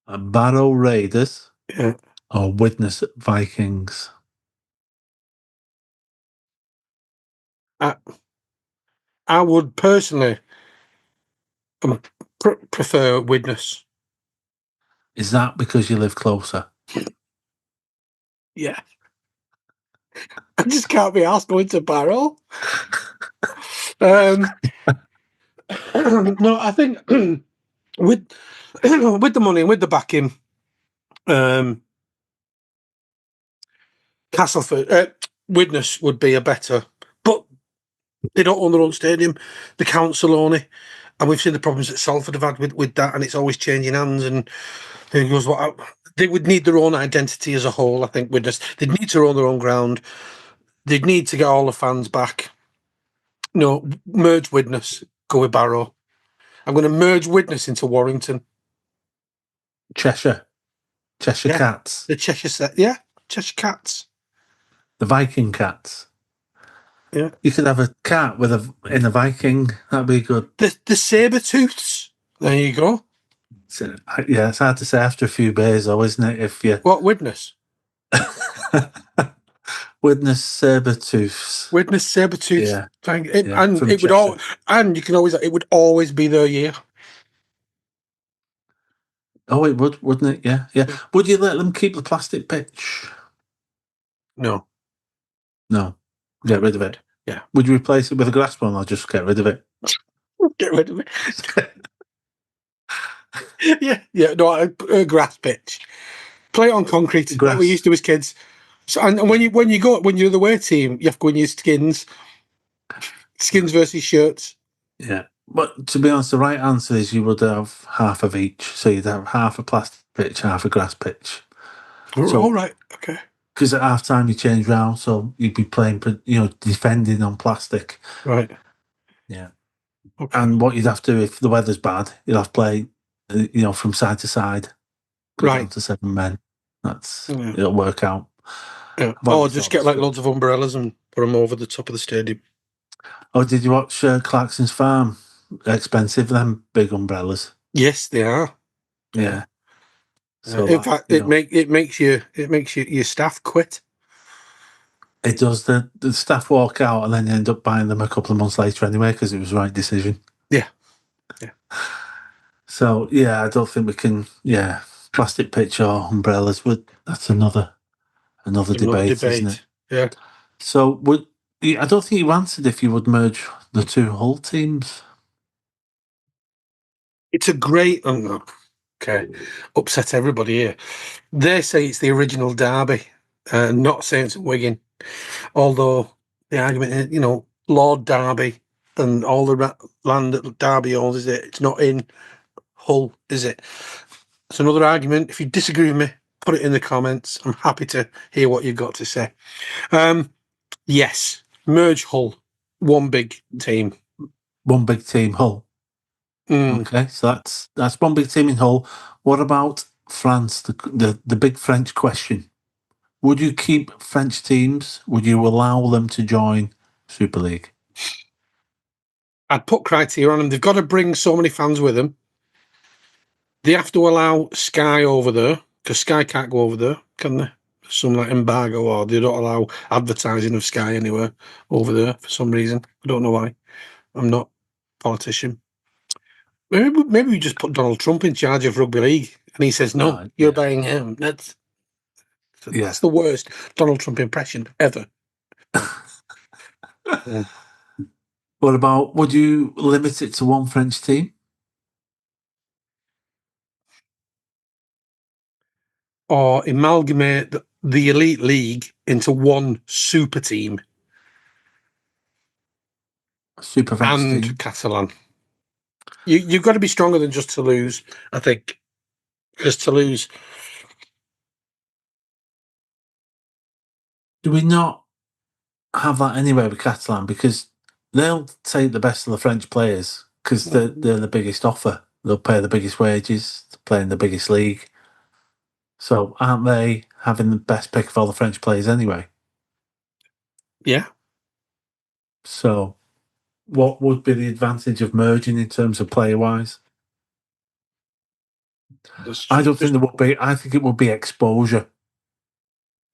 Barrow Raiders Yeah. or Widnes Vikings. I would personally prefer Widnes. Is that because you live closer? Yeah. I just can't be asked going to Barrow. No, I think with the money and with the backing, Castleford, Widnes would be a better, but they don't own their own stadium. The council own it, and we've seen the problems that Salford have had with that, and it's always changing hands. And who goes what? They would need their own identity as a whole. I think Widnes, they'd need to own their own ground. They'd need to get all the fans back. No, merge Widnes, go with Barrow. I'm going to merge Widnes into Warrington. Cheshire Yeah. Cats, The Cheshire set. Yeah, Cheshire Cats. the Viking Cats. Yeah. You could have a cat in a Viking. That'd be good. The saber-tooths. There you go. So, yeah, it's hard to say after a few beers, though, isn't it? If you What, Widnes? witness saber-tooths. Widnes saber-tooths. Yeah, And from it would Cheshire. and you can always, it would always be their year. Oh, it would, wouldn't it? Yeah, yeah. Would you let them keep the plastic pitch? No. No. Get rid of it. Yeah. Would you replace it with a grass one or just get rid of it? Get rid of it. yeah. No, a grass pitch. Play it on concrete, Grass. like we used to as kids. So, and when you're the away team, you have to go in your skins versus shirts. Yeah. But to be honest, the right answer is you would have half of each. So you'd have half a plastic pitch, half a grass pitch. So, all right, okay. Because at half time you change round, so you'd be playing, defending on plastic. Right. Yeah. Okay. And what you'd have to do if the weather's bad, you'd have to play, from side to side. Put it Right. down to 7 men. It'll work out. Yeah. I've always Just thought get that's like good. loads of umbrellas and put them over the top of the stadium. Oh, did you watch Clarkson's Farm? Expensive, them big umbrellas. Yes, they are. Yeah. So in fact, it makes your staff quit. it does. The staff walk out and then you end up buying them a couple of months later anyway because it was the right decision. Yeah. So yeah, I don't think we can. Yeah, plastic pitch or umbrellas. That's another debate, isn't it? Yeah. So I don't think you answered if you would merge the two Hull teams. It's a great. Okay, upset everybody here. They say it's the original derby, not Saints and Wigan. Although the argument is, Lord Derby and all the land that Derby owns, is it? It's not in Hull, is it? It's another argument. If you disagree with me, put it in the comments. I'm happy to hear what you've got to say. Yes, merge Hull, one big team. One big team, Hull. Okay, so that's one big team in Hull. What about France? The big French question: would you keep French teams? Would you allow them to join Super League? I'd put criteria on them. They've got to bring so many fans with them. They have to allow Sky over there because Sky can't go over there, can they? Some like embargo, or they don't allow advertising of Sky anywhere over there for some reason. I don't know why. I'm not a politician. Maybe we just put Donald Trump in charge of Rugby League, and he says, "No, you're buying him." That's the worst Donald Trump impression ever. Yeah. What about, would you limit it to one French team? Or amalgamate the elite league into one super team. Super French and team. Catalan. You've got to be stronger than just Toulouse, I think. Because Toulouse. Do we not have that anyway with Catalan? Because they'll take the best of the French players because they're the biggest offer. They'll pay the biggest wages, they're playing the biggest league. So aren't they having the best pick of all the French players anyway? Yeah. So what would be the advantage of merging in terms of player-wise? I don't think there would be. I think it would be exposure.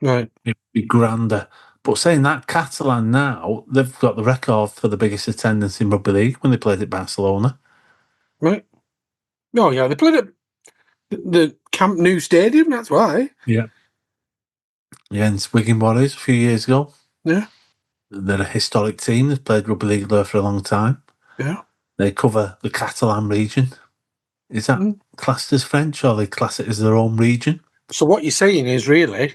Right. It'd be grander. But saying that, Catalan now, they've got the record for the biggest attendance in Rugby League when they played at Barcelona. Right. Oh, yeah, they played at the Camp Nou Stadium, that's why. Yeah. Yeah, and Wigan Warriors a few years ago. Yeah. They're a historic team. They've played Rugby League there for a long time. Yeah. They cover the Catalan region. Is that classed as French, or they class it as their own region? So what you're saying is really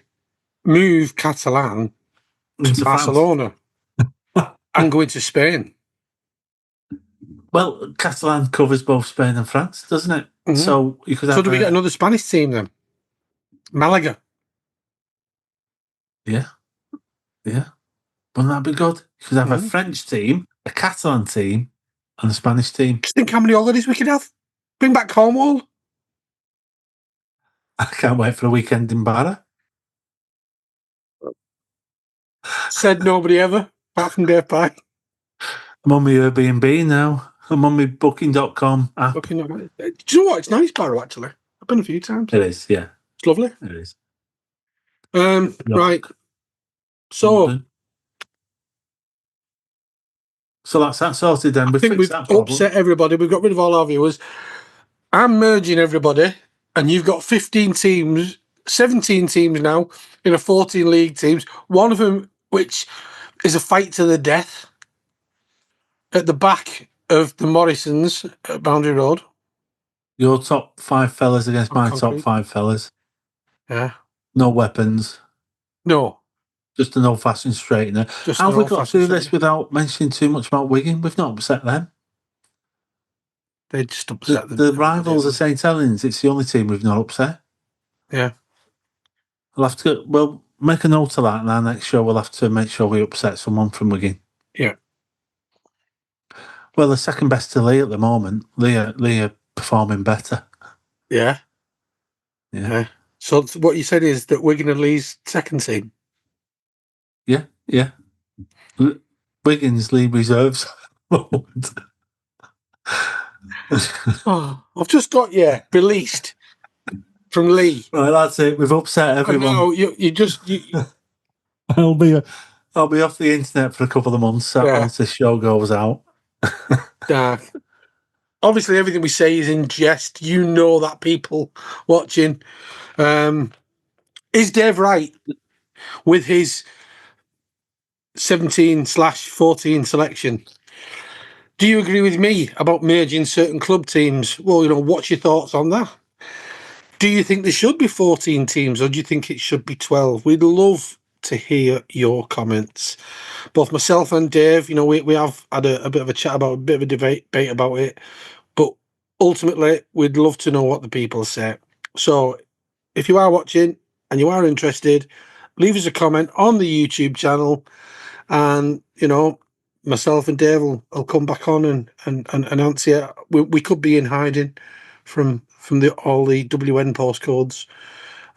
move Catalan to Barcelona and go into Spain. Well, Catalan covers both Spain and France, doesn't it? Mm-hmm. So you could have. So do we get another Spanish team then? Malaga. Yeah. Yeah. Wouldn't that be good? You could have a French team, a Catalan team, and a Spanish team. Just think how many holidays we could have. Bring back Cornwall. I can't wait for a weekend in Barra. Said nobody ever, apart from Dave Pye. I'm on my Airbnb now. I'm on my booking.com app. Do you know what? It's nice, Barrow, actually. I've been a few times. It is, yeah. It's lovely. It is. Right. So, London. So that's that sorted then. I think we've upset everybody. We've got rid of all our viewers. I'm merging everybody, and you've got 15 teams, 17 teams now in a 14 league teams. One of them, which is a fight to the death at the back of the Morrisons at Boundary Road. Your top 5 fellas against my concrete. top 5 fellas. Yeah. No weapons. No. Just an old-fashioned straightener. How have we got to do this without mentioning too much about Wigan? We've not upset them. They just upset the rivals are St Helens. It's the only team we've not upset. Yeah. I'll have to. Well, make a note of that, and our next show we'll have to make sure we upset someone from Wigan. Yeah. Well, the second best to Lee at the moment. Lee are performing better. Yeah. Yeah. So what you said is that Wigan are Lee's second team. Yeah. Yeah. Wigan's Lee reserves. Oh, I've just got released from Lee. Right, that's it. We've upset everyone. No, you just. I'll be off the internet for a couple of months once this show goes out. Obviously, everything we say is in jest. You know that people watching. Is Dave right with his 17/14 selection? Do you agree with me about merging certain club teams? Well, what's your thoughts on that? Do you think there should be 14 teams, or do you think it should be 12? We'd love to hear your comments. Both myself and Dave, we have had a bit of a chat about, a bit of a debate about it, but ultimately, we'd love to know what the people say. So, if you are watching and you are interested, leave us a comment on the YouTube channel, and myself and Dave will come back on and answer. We could be in hiding from all the WN postcodes,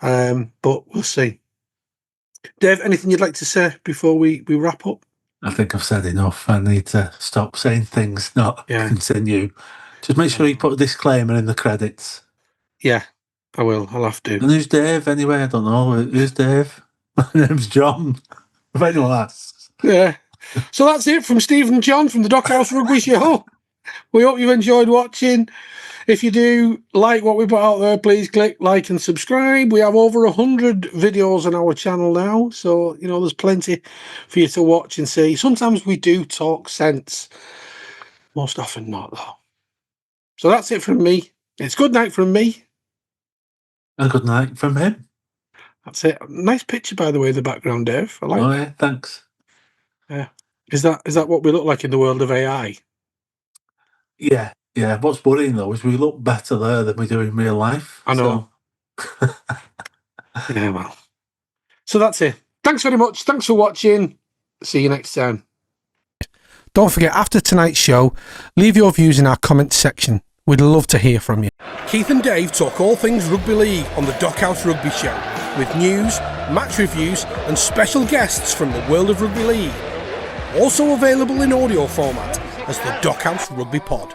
but we'll see. Dave, anything you'd like to say before we wrap up? I think I've said enough. I need to stop saying things, not continue. Just make sure you put a disclaimer in the credits. Yeah, I will. I'll have to. And who's Dave anyway? I don't know. Who's Dave? My name's John. If anyone asks. Yeah. So that's it from Steve and John from the Dockhouse Rugby Show. We hope you've enjoyed watching. If you do like what we put out there, please click like and subscribe. We have over 100 videos on our channel now, so there's plenty for you to watch and see. Sometimes we do talk sense, most often not though. So that's it from me. It's good night from me. And good night from him. That's it. Nice picture, by the way, the background, Dave. I like that. Yeah, thanks. Yeah. Is that what we look like in the world of AI? Yeah. Yeah, what's worrying though is we look better there than we do in real life. I know. So. Yeah, well. So that's it. Thanks very much. Thanks for watching. See you next time. Don't forget, after tonight's show, leave your views in our comments section. We'd love to hear from you. Keith and Dave talk all things rugby league on the Dockhouse Rugby Show, with news, match reviews and special guests from the world of rugby league. Also available in audio format as the Dockhouse Rugby Pod.